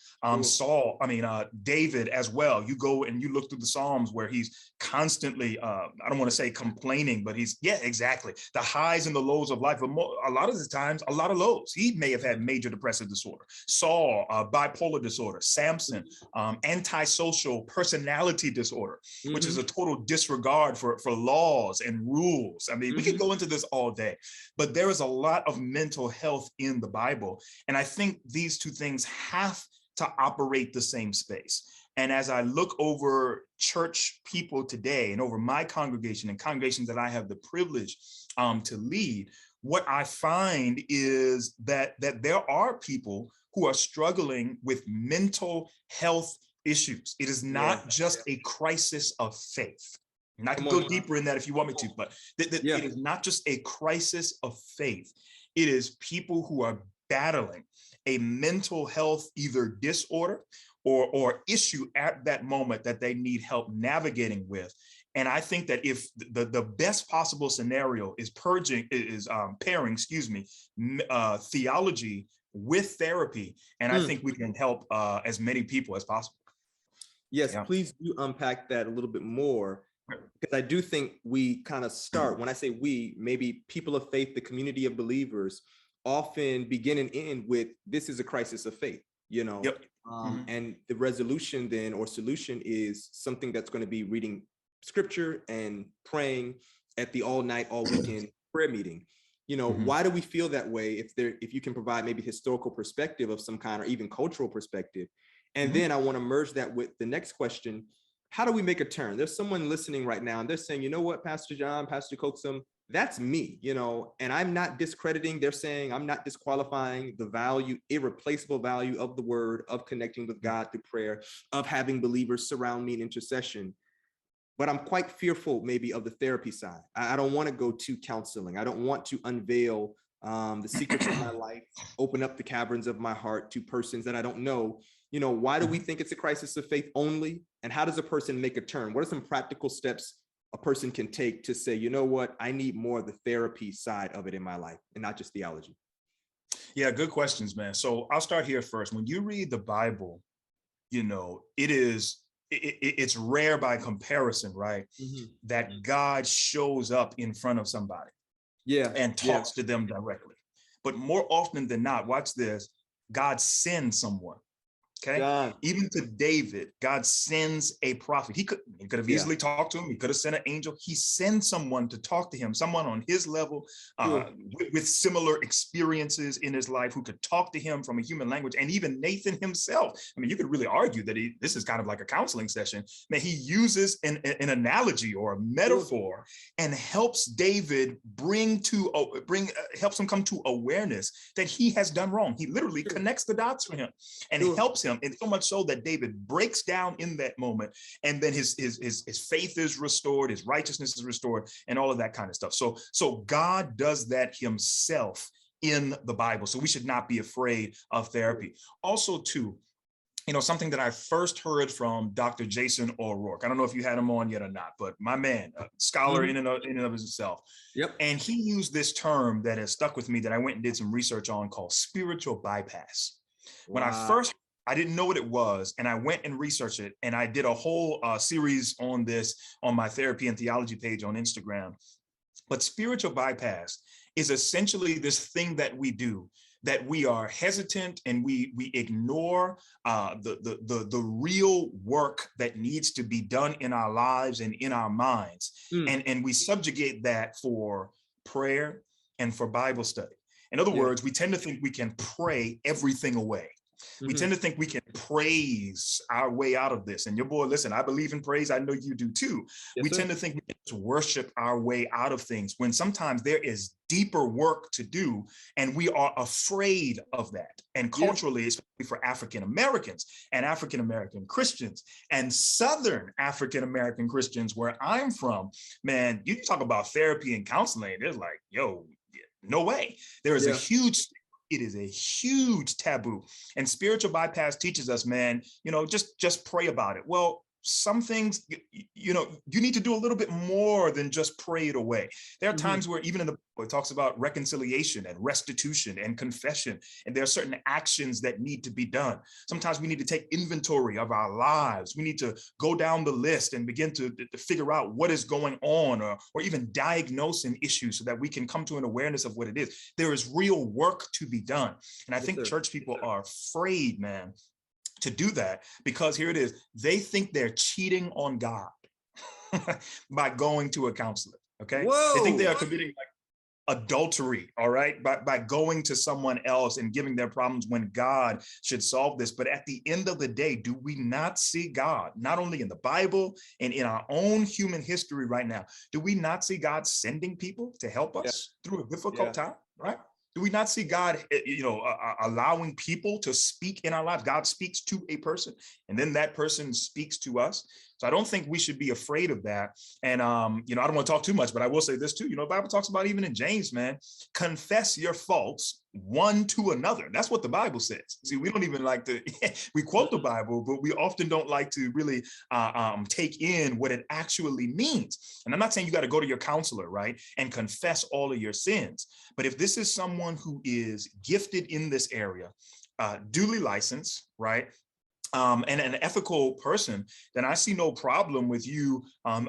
David as well. You go and you look through the Psalms where he's constantly, I don't want to say complaining, but he's, exactly. The highs and the lows of life, but a lot of the times, a lot of lows. He may have had major depressive disorder. Saul, bipolar disorder. Samson, antisocial personality disorder, which is a total disregard for laws and rules. We could go into this all day, but there is a lot of mental health in the Bible. And I think these two things have to operate the same space. And as I look over church people today and over my congregation and congregations that I have the privilege to lead, what I find is that there are people who are struggling with mental health issues. It is not just a crisis of faith. And I can go deeper in that if you want me to, but it is not just a crisis of faith. It is people who are battling a mental health either disorder or issue at that moment that they need help navigating with. And I think that if the best possible scenario is pairing theology with therapy, and I think we can help as many people as possible. Yes, please do unpack that a little bit more, because I do think we kind of start, when I say we, maybe people of faith, the community of believers, often begin and end with, this is a crisis of faith, and the resolution then, or solution, is something that's going to be reading scripture and praying at the all night, all weekend prayer meeting. Why do we feel that way? If you can provide maybe historical perspective of some kind, or even cultural perspective. And then I want to merge that with the next question. How do we make a turn? There's someone listening right now and they're saying, you know what, Pastor John, Pastor Coaxum, that's me, and I'm not discrediting, they're saying I'm not disqualifying the value, irreplaceable value of the word, of connecting with God through prayer, of having believers surround me in intercession. But I'm quite fearful maybe of the therapy side. I don't want to go to counseling. I don't want to unveil the secrets of my life, open up the caverns of my heart to persons that I don't know. Why do we think it's a crisis of faith only? And how does a person make a turn? What are some practical steps a person can take to say, you know what, I need more of the therapy side of it in my life and not just theology? Yeah, good questions, man. So I'll start here first. When you read the Bible, it's rare by comparison, right? That God shows up in front of somebody and talks to them directly. But more often than not, watch this, God sends someone. Okay. God. Even to David, God sends a prophet. He could have easily talked to him. He could have sent an angel. He sends someone to talk to him, someone on his level, with similar experiences in his life, who could talk to him from a human language. And even Nathan himself. I mean, you could really argue that this is kind of like a counseling session. Man, he uses an analogy or a metaphor and helps David helps him come to awareness that he has done wrong. He literally connects the dots for him and helps him. And so much so that David breaks down in that moment, and then his faith is restored, his righteousness is restored, and all of that kind of stuff. So God does that himself in the Bible. So we should not be afraid of therapy. Also, too, something that I first heard from Dr. Jason O'Rourke. I don't know if you had him on yet or not, but my man, a scholar in and of himself. Yep. And he used this term that has stuck with me that I went and did some research on, called spiritual bypass. When I didn't know what it was, and I went and researched it, and I did a whole series on this on my therapy and theology page on Instagram. But spiritual bypass is essentially this thing that we do, that we are hesitant and we ignore the real work that needs to be done in our lives and in our minds, and we subjugate that for prayer and for Bible study. In other words, we tend to think we can pray everything away. We tend to think we can praise our way out of this. And your boy, listen, I believe in praise. I know you do too. We tend to think we can worship our way out of things, when sometimes there is deeper work to do, and we are afraid of that. And culturally, especially for African Americans and African American Christians and Southern African American Christians, where I'm from, man, you talk about therapy and counseling, there's like, yo, no way. There is it is a huge taboo. And spiritual bypass teaches us, man, just pray about it. Well, some things, you need to do a little bit more than just pray it away. There are times where even in the Bible, it talks about reconciliation and restitution and confession. And there are certain actions that need to be done. Sometimes we need to take inventory of our lives. We need to go down the list and begin to figure out what is going on, or even diagnose an issue so that we can come to an awareness of what it is. There is real work to be done. And I think church people are afraid, man, to do that, because here it is, they think they're cheating on God by going to a counselor. Okay. Whoa. They think they are committing adultery, all right, by going to someone else and giving their problems, when God should solve this. But at the end of the day, do we not see God, not only in the Bible and in our own human history right now? Do we not see God sending people to help us through a difficult time, right? Do we not see God, allowing people to speak in our lives? God speaks to a person, and then that person speaks to us. So I don't think we should be afraid of that. And, I don't want to talk too much, but I will say this too. The Bible talks about, even in James, man, confess your faults one to another. That's what the Bible says. See, we don't even like to, we quote the Bible, but we often don't like to really take in what it actually means. And I'm not saying you got to go to your counselor, right, and confess all of your sins. But if this is someone who is gifted in this area, duly licensed, right, and an ethical person, then I see no problem with you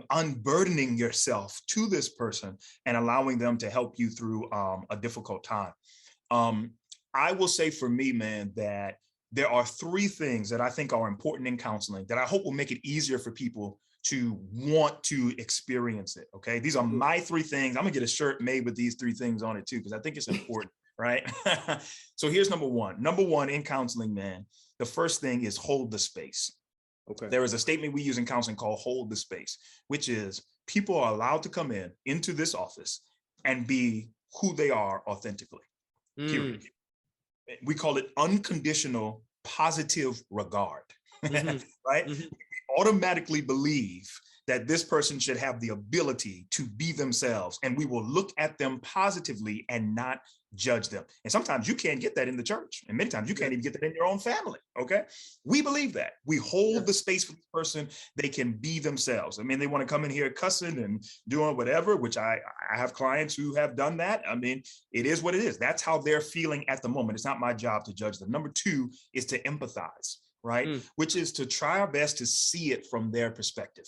unburdening yourself to this person and allowing them to help you through a difficult time. I will say for me, man, that there are three things that I think are important in counseling that I hope will make it easier for people to want to experience it. Okay. These are my three things. I'm gonna get a shirt made with these three things on it too, because I think it's important. Right. So here's number one. Number one in counseling, man, the first thing is hold the space. Okay. There is a statement we use in counseling called hold the space, which is people are allowed to come into this office and be who they are authentically. Period. We call it unconditional positive regard, right? We automatically believe that this person should have the ability to be themselves, and we will look at them positively and not judge them. And sometimes you can't get that in the church, and many times you can't even get that in your own family. Okay, we believe that we hold the space for the person; they can be themselves. I mean, they want to come in here cussing and doing whatever, which I have clients who have done that. I mean, it is what it is. That's how they're feeling at the moment. It's not my job to judge them. Number two is to empathize, right? Which is to try our best to see it from their perspective.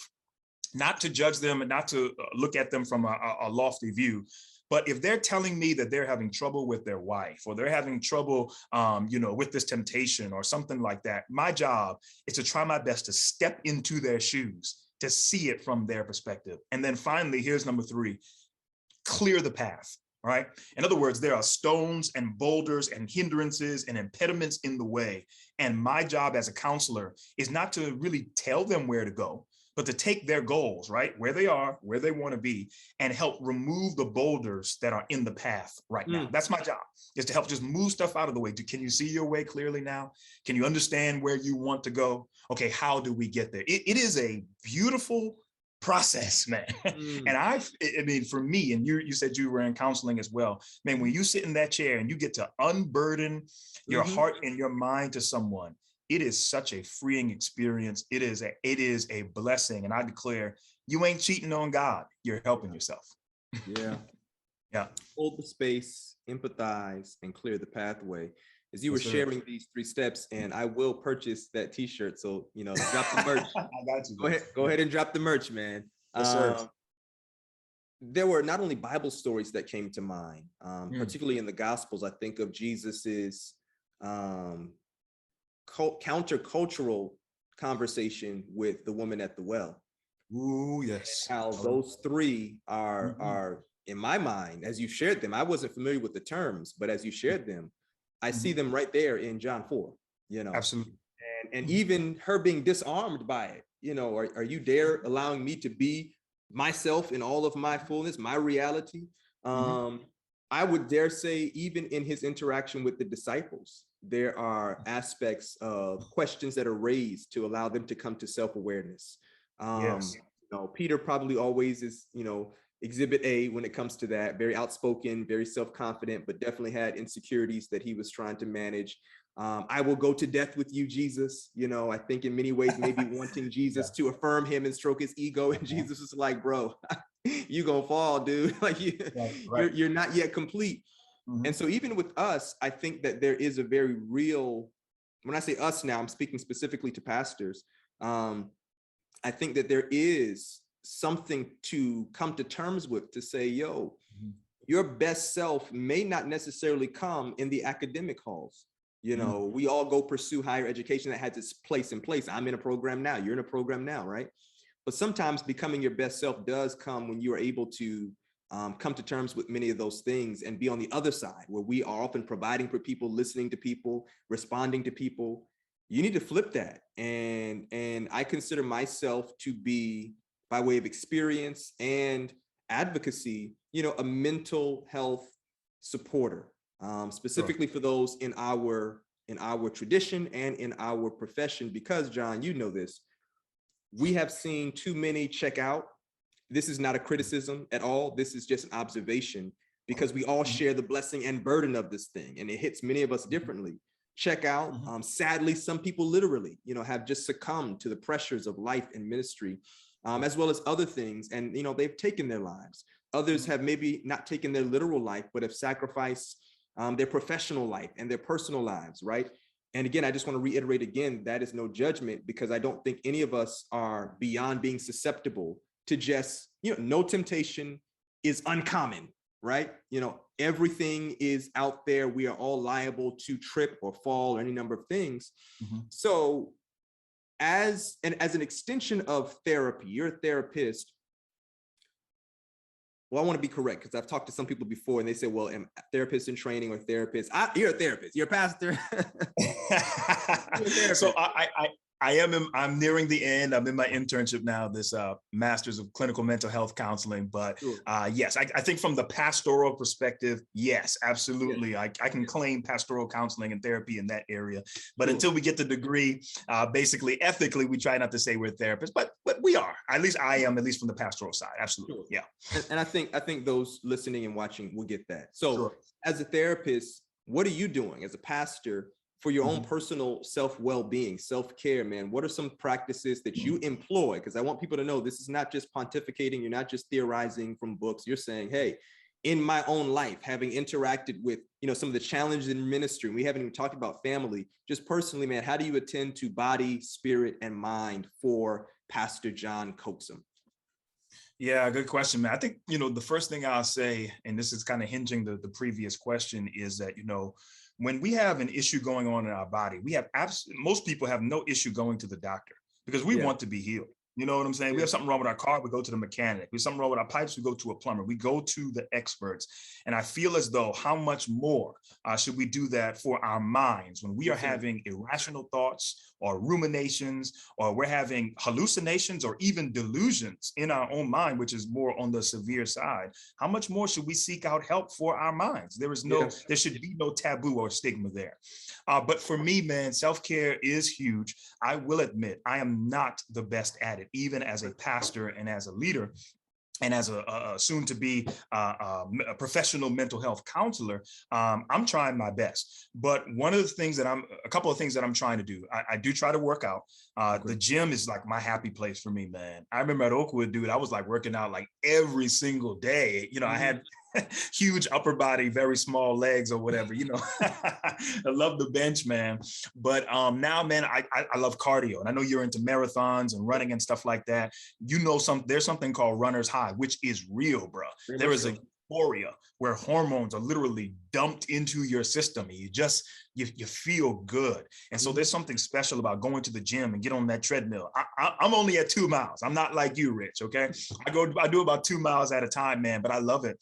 Not to judge them and not to look at them from a lofty view. But if they're telling me that they're having trouble with their wife, or they're having trouble, with this temptation or something like that, my job is to try my best to step into their shoes, to see it from their perspective. And then finally, here's number three, clear the path, right? In other words, there are stones and boulders and hindrances and impediments in the way. And my job as a counselor is not to really tell them where to go, but to take their goals, right, where they are, where they want to be, and help remove the boulders that are in the path right now. That's my job, is to help just move stuff out of the way. Can you see your way clearly now? Can you understand where you want to go? Okay, how do we get there? It is a beautiful process, man. And I mean, for me, and you said you were in counseling as well, man, when you sit in that chair and you get to unburden your heart and your mind to someone, it is such a freeing experience. It is a blessing. And I declare, you ain't cheating on God. You're helping yourself. Yeah. Hold the space, empathize, and clear the pathway. As you were sharing these 3 steps, and I will purchase that t-shirt. So, drop the merch. I got you. Go ahead and drop the merch, man. Yes, there were not only Bible stories that came to mind, particularly in the Gospels. I think of Jesus's countercultural conversation with the woman at the well. Ooh, yes. How those 3 are in my mind, as you shared them. I wasn't familiar with the terms, but as you shared them, I see them right there in John 4. Absolutely. And even her being disarmed by it. Are you dare allowing me to be myself in all of my fullness, my reality? I would dare say, even in his interaction with the disciples, there are aspects of questions that are raised to allow them to come to self-awareness. Peter probably always is, exhibit A when it comes to that, very outspoken, very self-confident, but definitely had insecurities that he was trying to manage. I will go to death with you, Jesus. I think in many ways, maybe wanting Jesus to affirm him and stroke his ego. And Jesus was like, bro, you gonna fall, dude. Like you're not yet complete. And so even with us, I think that there is a very real, when I say us now, I'm speaking specifically to pastors. I think that there is something to come to terms with, to say, yo, your best self may not necessarily come in the academic halls. We all go pursue higher education that has its place in place. I'm in a program now, you're in a program now, right? But sometimes becoming your best self does come when you are able to come to terms with many of those things and be on the other side, where we are often providing for people, listening to people, responding to people. You need to flip that. And I consider myself to be, by way of experience and advocacy, a mental health supporter, specifically for those in our tradition and in our profession, because John, you know this, we have seen too many check out. This is not a criticism at all. This is just an observation, because we all share the blessing and burden of this thing, and it hits many of us differently. Check out. Sadly, some people literally, have just succumbed to the pressures of life and ministry, as well as other things. And, they've taken their lives. Others have maybe not taken their literal life, but have sacrificed their professional life and their personal lives, right? And again, I just want to reiterate again, that is no judgment, because I don't think any of us are beyond being susceptible to just, no temptation is uncommon, right? Everything is out there. We are all liable to trip or fall or any number of things. So as an extension of therapy, you're a therapist. Well, I want to be correct, because I've talked to some people before and they say, well, am therapists in training or therapists? You're a therapist, you're a pastor. So I'm nearing the end. I'm in my internship now, this Master's of Clinical Mental Health Counseling. But Sure. yes, I think from the pastoral perspective, yes, absolutely. Yes. I can claim pastoral counseling and therapy in that area. But Sure. until we get the degree, basically, ethically, we try not to say we're therapists, but we are. At least I am, at least from the pastoral side. Absolutely. Sure. Yeah. And I think those listening and watching will get that. So Sure. as a therapist, what are you doing as a pastor for your own Mhm. personal self-well-being, self-care, man? What are some practices that you employ? Because I want people to know this is not just pontificating. You're not just theorizing from books. You're saying, hey, in my own life, having interacted with, some of the challenges in ministry, we haven't even talked about family, just personally, man, how do you attend to body, spirit, and mind for Pastor John Coaxum? Yeah, good question, man. I think, the first thing I'll say, and this is kind of hinging the previous question, is that, when we have an issue going on in our body, most people have no issue going to the doctor because we want to be healed. You know what I'm saying? We have something wrong with our car, we go to the mechanic. We have something wrong with our pipes, we go to a plumber. We go to the experts. And I feel as though how much more should we do that for our minds when we are having irrational thoughts or ruminations, or we're having hallucinations or even delusions in our own mind, which is more on the severe side. How much more should we seek out help for our minds? There should be no taboo or stigma there. But for me, man, self-care is huge. I will admit, I am not the best at it, even as a pastor and as a leader. And as a soon-to-be a professional mental health counselor, I'm trying my best. But a couple of things that I'm trying to do, I do try to work out. The gym is like my happy place for me, man. I remember at Oakwood, dude, I was like working out like every single day. I had huge upper body, very small legs or whatever, I love the bench, man. But now, man, I love cardio. And I know you're into marathons and running and stuff like that. There's something called runner's high, which is real, bro. There is a euphoria where hormones are literally dumped into your system and you feel good. And so there's something special about going to the gym and get on that treadmill. I'm only at 2 miles. I'm not like you, Rich, okay? I do about 2 miles at a time, man, but I love it.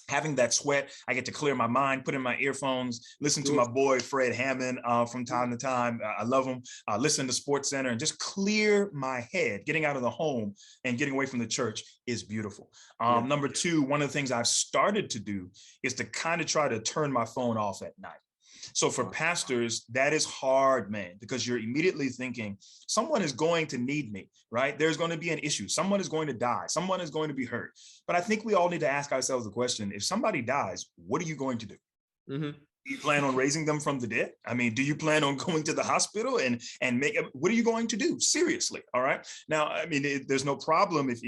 Having that sweat, I get to clear my mind, put in my earphones, listen to my boy Fred Hammond from time to time. I love him. Listen to Sports Center and just clear my head. Getting out of the home and getting away from the church is beautiful. Number two, one of the things I've started to do is to kind of try to turn my phone off at night. So for pastors, that is hard, man, because you're immediately thinking someone is going to need me, right? There's going to be an issue. Someone is going to die. Someone is going to be hurt. But I think we all need to ask ourselves the question, if somebody dies, what are you going to do? Do you plan on raising them from the dead? I mean, do you plan on going to the hospital and what are you going to do? Seriously. All right. Now, I mean, there's no problem if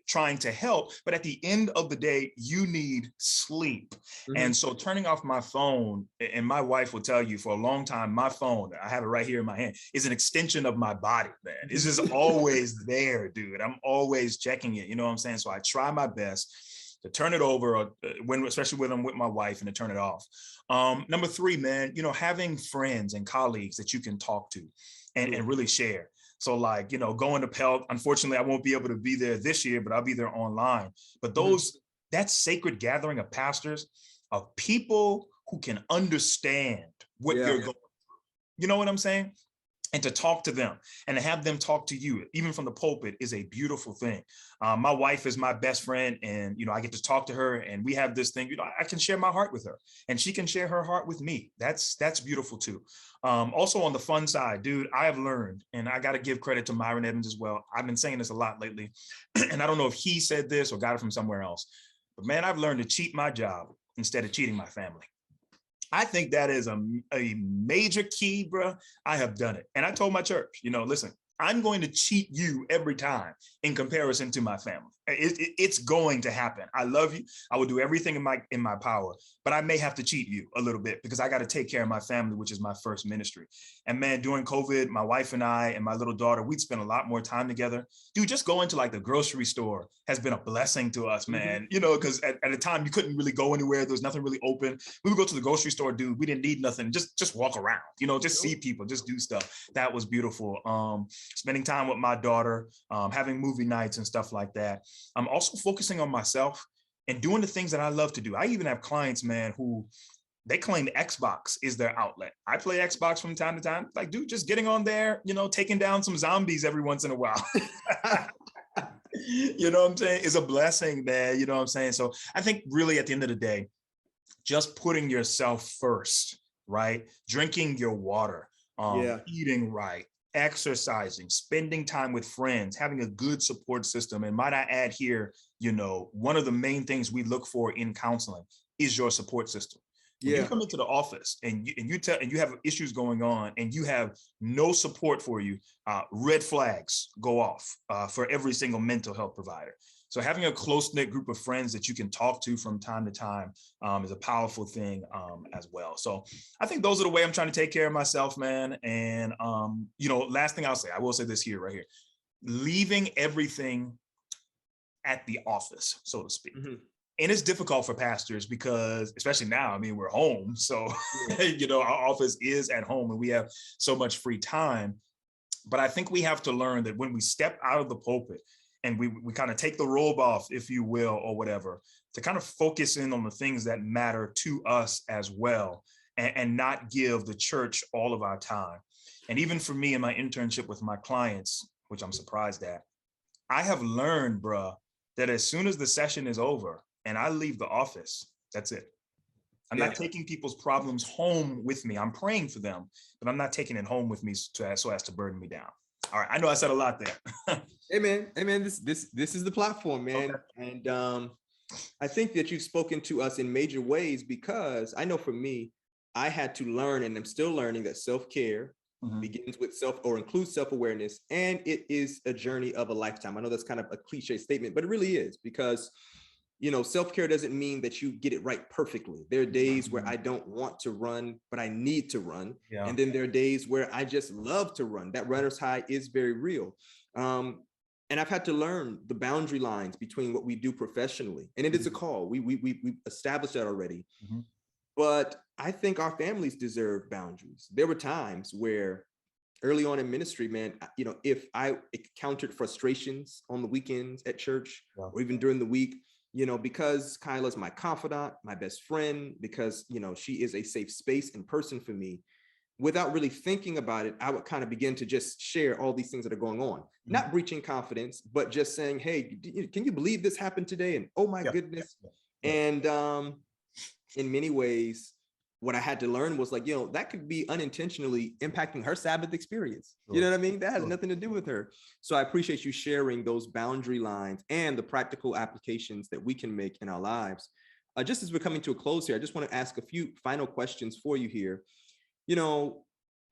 trying to help, but at the end of the day, you need sleep. And so turning off my phone, and my wife will tell you for a long time, my phone, I have it right here in my hand, is an extension of my body, man. It's just always there, dude. I'm always checking it. You know what I'm saying? So I try my best to turn it over, especially when I'm with my wife, and to turn it off. Number three, man, having friends and colleagues that you can talk to and really share. So like, going to Pelt, unfortunately, I won't be able to be there this year, but I'll be there online. But that sacred gathering of pastors, of people who can understand what you're going through. You know what I'm saying? And to talk to them and to have them talk to you, even from the pulpit, is a beautiful thing. My wife is my best friend, and I get to talk to her, and we have this thing. I can share my heart with her, and she can share her heart with me. That's beautiful too. Also on the fun side, dude, I have learned, and I got to give credit to Myron Evans as well. I've been saying this a lot lately, and I don't know if he said this or got it from somewhere else, but man, I've learned to cheat my job instead of cheating my family. I think that is a major key, bro. I have done it. And I told my church, listen, I'm going to cheat you every time in comparison to my family. It's going to happen. I love you. I will do everything in my power, but I may have to cheat you a little bit because I got to take care of my family, which is my first ministry. And man, during COVID, my wife and I and my little daughter, we'd spend a lot more time together. Dude, just going to like the grocery store has been a blessing to us, man. Because at the time you couldn't really go anywhere. There was nothing really open. We would go to the grocery store, dude. We didn't need nothing. Just walk around, just see people, just do stuff. That was beautiful. Spending time with my daughter, having movie nights and stuff like that. I'm also focusing on myself and doing the things that I love to do. I even have clients, man, who they claim Xbox is their outlet. I play Xbox from time to time. Like, dude, just getting on there, taking down some zombies every once in a while. You know what I'm saying? Is a blessing, man. You know what I'm saying? So I think really at the end of the day, just putting yourself first, right? Drinking your water, eating right, exercising, spending time with friends, having a good support system. And might I add here, one of the main things we look for in counseling is your support system. When you come into the office and you have issues going on and you have no support for you, red flags go off for every single mental health provider. So having a close-knit group of friends that you can talk to from time to time is a powerful thing as well. So I think those are the way I'm trying to take care of myself, man. And, last thing I will say this here, right here, leaving everything at the office, so to speak. Mm-hmm. And it's difficult for pastors because, especially now, we're home. So, our office is at home and we have so much free time. But I think we have to learn that when we step out of the pulpit and we kind of take the robe off, if you will, or whatever, to kind of focus in on the things that matter to us as well, and not give the church all of our time. And even for me in my internship with my clients, which I'm surprised at, I have learned, bruh, that as soon as the session is over, and I leave the office, that's it. I'm not taking people's problems home with me. I'm praying for them, but I'm not taking it home with me so as to burden me down. All right, I know I said a lot there. Hey man, this is the platform, man. Okay. And I think that you've spoken to us in major ways, because I know for me, I had to learn, and I'm still learning, that self-care begins with includes self-awareness, and it is a journey of a lifetime. I know that's kind of a cliche statement, but it really is, because self-care doesn't mean that you get it right perfectly. There are days where I don't want to run, but I need to run. Yeah. And then there are days where I just love to run. That runner's high is very real. And I've had to learn the boundary lines between what we do professionally. And it is a call. We established that already. Mm-hmm. But I think our families deserve boundaries. There were times where early on in ministry, man, if I encountered frustrations on the weekends at church, or even during the week, because Kyla's my confidant, my best friend, because, she is a safe space and person for me, without really thinking about it, I would kind of begin to just share all these things that are going on, not breaching confidence, but just saying, hey, can you believe this happened today? And oh my goodness. Yeah. And in many ways, what I had to learn was like, that could be unintentionally impacting her Sabbath experience. Sure. You know what I mean? That has nothing to do with her. So I appreciate you sharing those boundary lines and the practical applications that we can make in our lives. Just as we're coming to a close here, I just want to ask a few final questions for you here.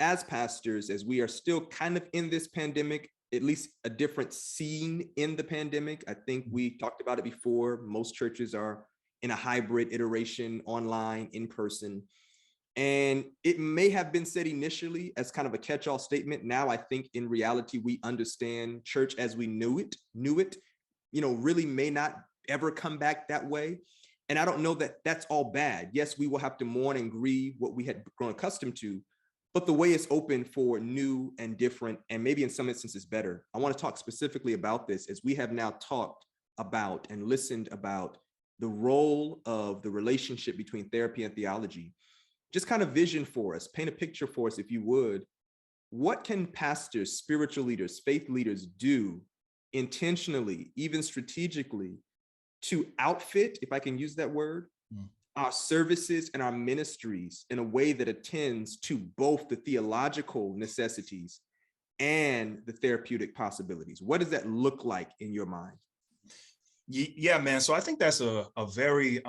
As pastors, as we are still kind of in this pandemic, at least a different scene in the pandemic. I think we talked about it before. Most churches are in a hybrid iteration, online, in person. And it may have been said initially as kind of a catch-all statement. Now, I think in reality, we understand church as we knew it, really may not ever come back that way. And I don't know that that's all bad. Yes, we will have to mourn and grieve what we had grown accustomed to, but the way is open for new and different, and maybe in some instances better. I want to talk specifically about this, as we have now talked about and listened about the role of the relationship between therapy and theology. Just kind of vision for us, paint a picture for us, if you would. What can pastors, spiritual leaders, faith leaders do intentionally, even strategically, to outfit, if I can use that word, our services and our ministries in a way that attends to both the theological necessities and the therapeutic possibilities? What does that look like in your mind? Yeah, man. So I think that's a very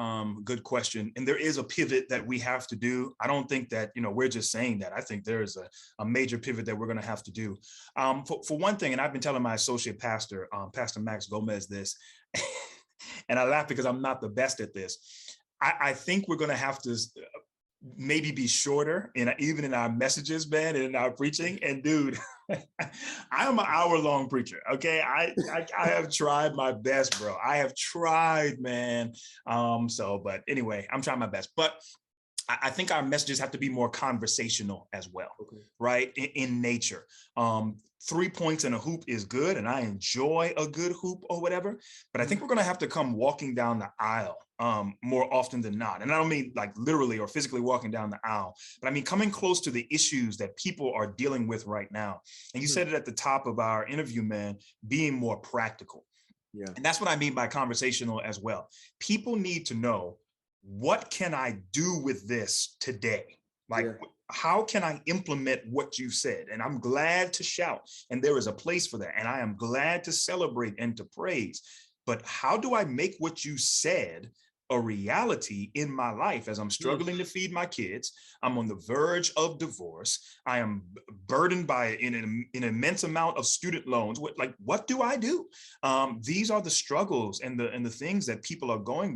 good question. And there is a pivot that we have to do. I don't think that, we're just saying that. I think there is a major pivot that we're going to have to do. For one thing, and I've been telling my associate pastor, Pastor Max Gomez, this, and I laugh because I'm not the best at this. I think we're going to have to maybe be shorter, even in our messages, man, and in our preaching. And dude, I am an hour-long preacher. Okay, I have tried my best, bro. I have tried, man. But anyway, I'm trying my best. But I think our messages have to be more conversational as well, Okay. right? In nature. 3 points in a hoop is good, and I enjoy a good hoop or whatever, but I think we're going to have to come walking down the aisle more often than not. And I don't mean like literally or physically walking down the aisle, but I mean coming close to the issues that people are dealing with right now. And you said it at the top of our interview, man, being more practical. Yeah. And that's what I mean by conversational as well. People need to know, what can I do with this today? Like, how can I implement what you said? And I'm glad to shout, and there is a place for that. And I am glad to celebrate and to praise. But how do I make what you said a reality in my life as I'm struggling to feed my kids? I'm on the verge of divorce. I am burdened by an immense amount of student loans. What do I do? These are the struggles and the things that people are going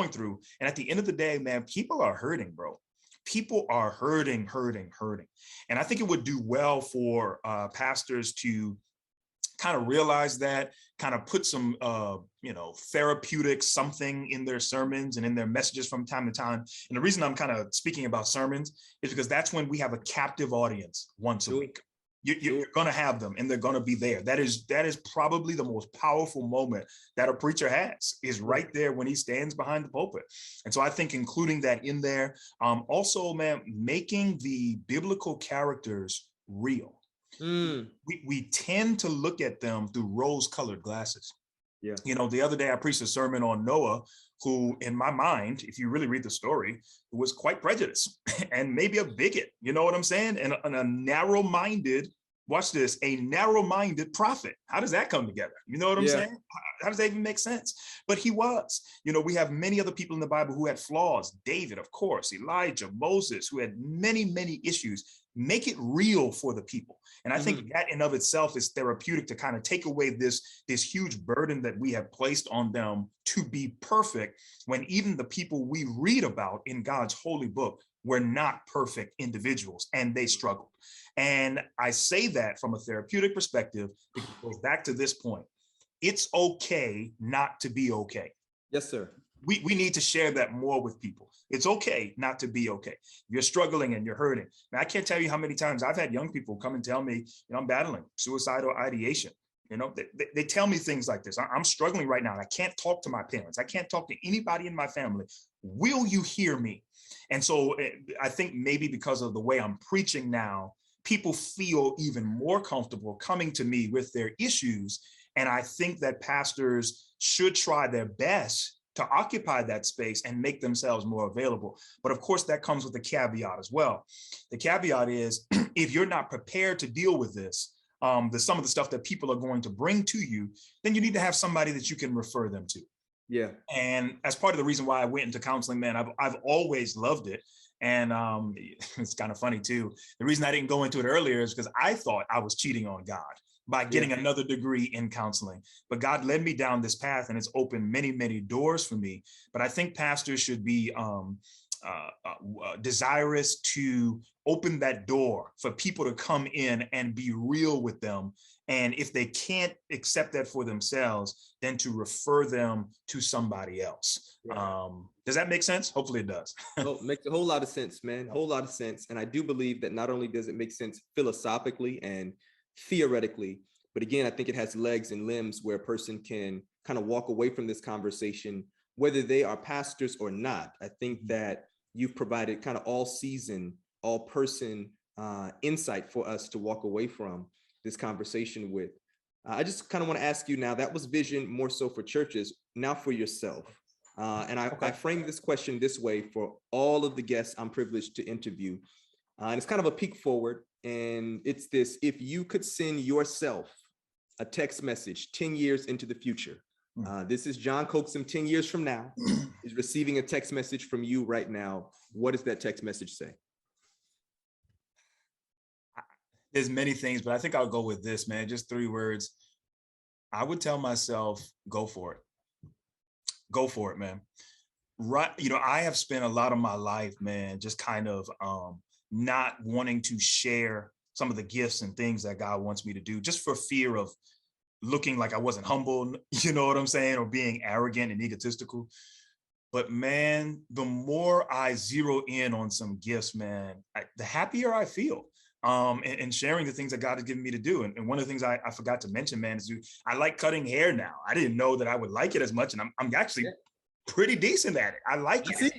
through. And at the end of the day, man, people are hurting, bro. People are hurting. And I think it would do well for pastors to kind of realize that, kind of put some, therapeutic something in their sermons and in their messages from time to time. And the reason I'm kind of speaking about sermons is because that's when we have a captive audience once a week. You're going to have them, and they're going to be there. That is probably the most powerful moment that a preacher has, is right there when he stands behind the pulpit. And so I think including that in there, also, man, making the biblical characters real. We tend to look at them through rose-colored glasses. Yeah. The other day I preached a sermon on Noah, who, in my mind, if you really read the story, was quite prejudiced and maybe a bigot. You know what I'm saying? And a narrow-minded, watch this, a narrow-minded prophet. How does that come together? You know what I'm saying? How does that even make sense? But he was. We have many other people in the Bible who had flaws. David, of course, Elijah, Moses, who had many, many issues. Make it real for the people. And I think that in of itself is therapeutic, to kind of take away this huge burden that we have placed on them to be perfect, when even the people we read about in God's holy book were not perfect individuals, and they struggled. And I say that from a therapeutic perspective because it goes back to this point. It's okay not to be okay. Yes, sir. We need to share that more with people. It's okay not to be okay. You're struggling and you're hurting. Now, I can't tell you how many times I've had young people come and tell me, I'm battling suicidal ideation. They tell me things like this. I'm struggling right now, and I can't talk to my parents. I can't talk to anybody in my family. Will you hear me? And so I think maybe because of the way I'm preaching now, people feel even more comfortable coming to me with their issues. And I think that pastors should try their best to occupy that space and make themselves more available. But of course, that comes with a caveat as well. The caveat is, if you're not prepared to deal with this, some of the stuff that people are going to bring to you, then you need to have somebody that you can refer them to. Yeah. And as part of the reason why I went into counseling, man, I've always loved it. And it's kind of funny too. The reason I didn't go into it earlier is because I thought I was cheating on God by getting another degree in counseling. But God led me down this path, and it's opened many, many doors for me. But I think pastors should be desirous to open that door for people to come in and be real with them. And if they can't accept that for themselves, then to refer them to somebody else. Does that make sense? Hopefully it does. It makes a whole lot of sense, man. A whole lot of sense. And I do believe that not only does it make sense philosophically and theoretically, but again, I think it has legs and limbs where a person can kind of walk away from this conversation, whether they are pastors or not. I think that you've provided kind of all season, all person insight for us to walk away from this conversation with. I just kind of want to ask you now, that was vision more so for churches, now for yourself. And I frame this question this way for all of the guests I'm privileged to interview. And it's kind of a peek forward. And it's this: if you could send yourself a text message 10 years into the future, this is John Coaxum 10 years from now, is receiving a text message from you right now. What does that text message say? There's many things, but I think I'll go with this, man. Just 3 words. I would tell myself, go for it. Go for it, man. Right. I have spent a lot of my life, man, just kind of not wanting to share some of the gifts and things that God wants me to do, just for fear of looking like I wasn't humble, you know what I'm saying, or being arrogant and egotistical. But man, the more I zero in on some gifts, man, the happier I feel. And sharing the things that God has given me to do. And one of the things I forgot to mention, man, is I like cutting hair now. I didn't know that I would like it as much. And I'm actually pretty decent at it. I like it.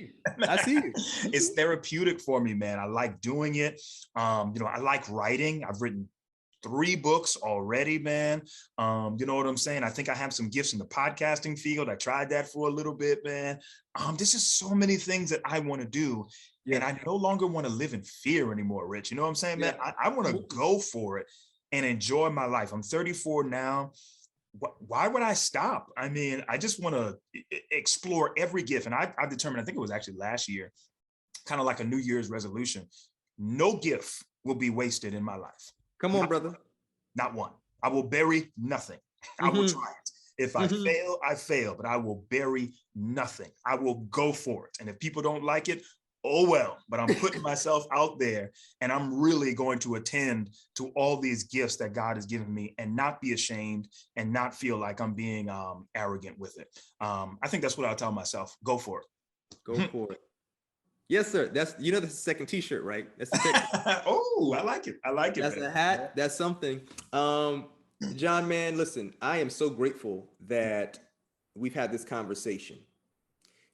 I see you. It's therapeutic for me, man. I like doing it. I like writing. I've written 3 books already, man. You know what I'm saying? I think I have some gifts in the podcasting field. I tried that for a little bit, man. There's just so many things that I want to do. Yeah. And I no longer want to live in fear anymore, Rich. You know what I'm saying, man? I want to go for it and enjoy my life. I'm 34 now. Why would I stop? I mean, I just want to explore every gift. And I determined, I think it was actually last year, kind of like a New Year's resolution. No gift will be wasted in my life. Come on, brother. Not one. I will bury nothing. I will try it. If I fail, I fail, but I will bury nothing. I will go for it. And if people don't like it, oh well, but I'm putting myself out there, and I'm really going to attend to all these gifts that God has given me and not be ashamed and not feel like I'm being arrogant with it. I think that's what I'll tell myself. Go for it. Go for it. Yes, sir. That's the second t-shirt, right? That's the second. Oh, I like it. I like it. That's man. A hat. That's something. John, man, listen, I am so grateful that we've had this conversation.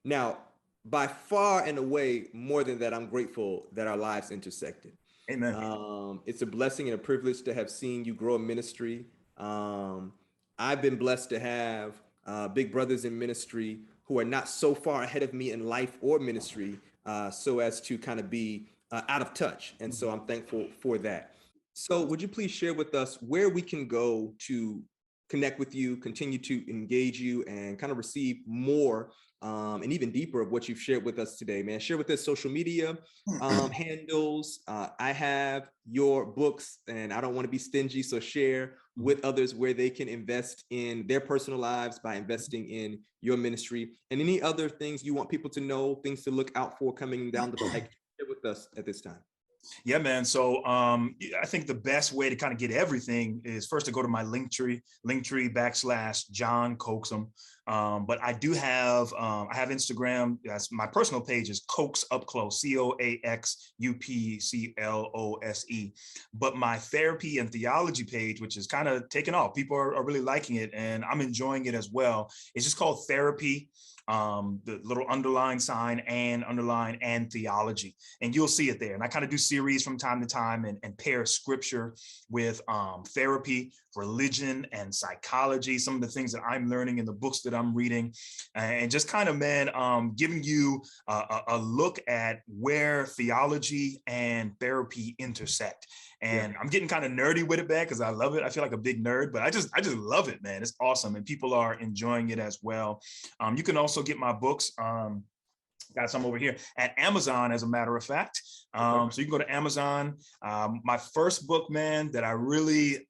Now, by far and away, more than that, I'm grateful that our lives intersected. Amen. It's a blessing and a privilege to have seen you grow a ministry. I've been blessed to have big brothers in ministry who are not so far ahead of me in life or ministry, so as to kind of be out of touch. And so I'm thankful for that. So would you please share with us where we can go to connect with you, continue to engage you, and kind of receive more and even deeper of what you've shared with us today, man? Share with us social media handles. I have your books, and I don't want to be stingy, so share with others where they can invest in their personal lives by investing in your ministry, and any other things you want people to know, things to look out for coming down the pike. Share with us at this time. Yeah, man. So I think the best way to kind of get everything is first to go to my Linktree /John Coaxum. But I do have, I have Instagram. That's my personal page is Coax Up Close, COAXUPCLOSE. But my therapy and theology page, which is kind of taken off, people are really liking it, and I'm enjoying it as well. It's just called Therapy. The little underline sign and theology, and you'll see it there. And I kind of do series from time to time and pair scripture with therapy, religion, and psychology, some of the things that I'm learning in the books that I'm reading, and just kind of, man, giving you a look at where theology and therapy intersect. And I'm getting kind of nerdy with it, man, because I love it. I feel like a big nerd, but I just love it, man. It's awesome. And people are enjoying it as well. You can also get my books. Got some over here at Amazon, as a matter of fact. So you can go to Amazon. My first book, man, that I really,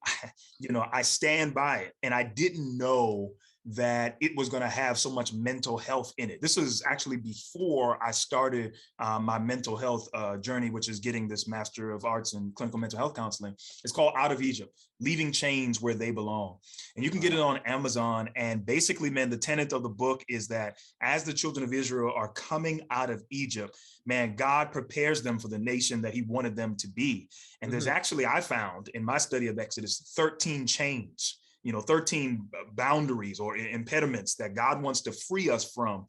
I stand by it. And I didn't know that it was going to have so much mental health in it. This was actually before I started my mental health journey, which is getting this Master of Arts in Clinical Mental Health Counseling. It's called Out of Egypt, Leaving Chains Where They Belong. And you can get it on Amazon. And basically, man, the tenet of the book is that as the children of Israel are coming out of Egypt, man, God prepares them for the nation that he wanted them to be. And there's actually, I found in my study of Exodus, 13 chains, 13 boundaries or impediments that God wants to free us from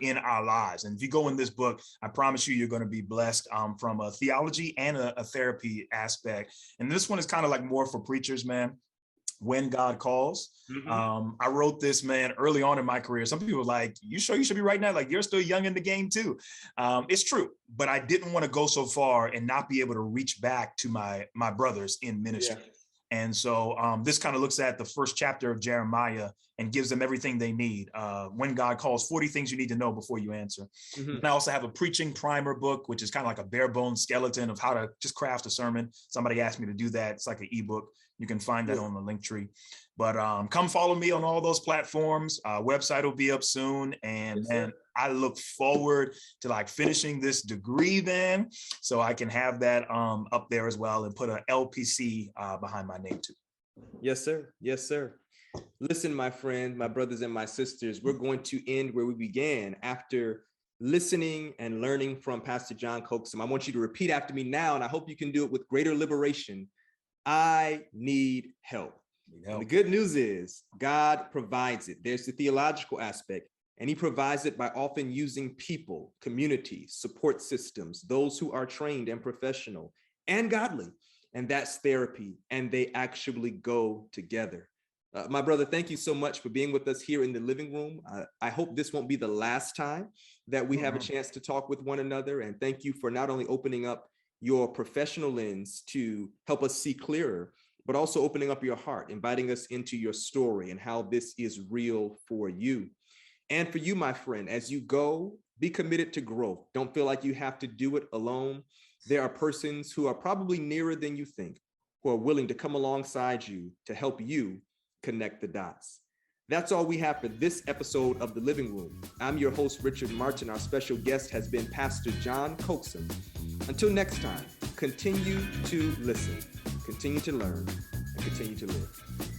in our lives. And if you go in this book, I promise you're going to be blessed from a theology and a therapy aspect. And this one is kind of like more for preachers, man. When God Calls. I wrote this, man, early on in my career. Some people were like, you sure you should be writing that? Like, you're still young in the game too. It's true, but I didn't want to go so far and not be able to reach back to my brothers in ministry. Yeah. And so this kind of looks at the first chapter of Jeremiah and gives them everything they need. When God Calls, 40 things you need to know before you answer. And I also have a preaching primer book, which is kind of like a bare bones skeleton of how to just craft a sermon. Somebody asked me to do that. It's like an ebook. You can find that on the Linktree. But come follow me on all those platforms. Website will be up soon. And man, I look forward to like finishing this degree then, so I can have that up there as well and put an LPC behind my name too. Yes, sir. Yes, sir. Listen, my friend, my brothers and my sisters, we're going to end where we began after listening and learning from Pastor John Coaxum. I want you to repeat after me now, and I hope you can do it with greater liberation. I need help. And the good news is God provides it. There's the theological aspect, and he provides it by often using people, community, support systems, those who are trained and professional and godly. And that's therapy, and they actually go together. My brother, thank you so much for being with us here in the living room. I hope this won't be the last time that we have a chance to talk with one another. And thank you for not only opening up your professional lens to help us see clearer, but also opening up your heart, inviting us into your story and how this is real for you. And for you, my friend, as you go, be committed to growth. Don't feel like you have to do it alone. There are persons who are probably nearer than you think, who are willing to come alongside you to help you connect the dots. That's all we have for this episode of The Living Room. I'm your host, Richard Martin. Our special guest has been Pastor John Coaxum. Until next time, continue to listen, continue to learn, and continue to live.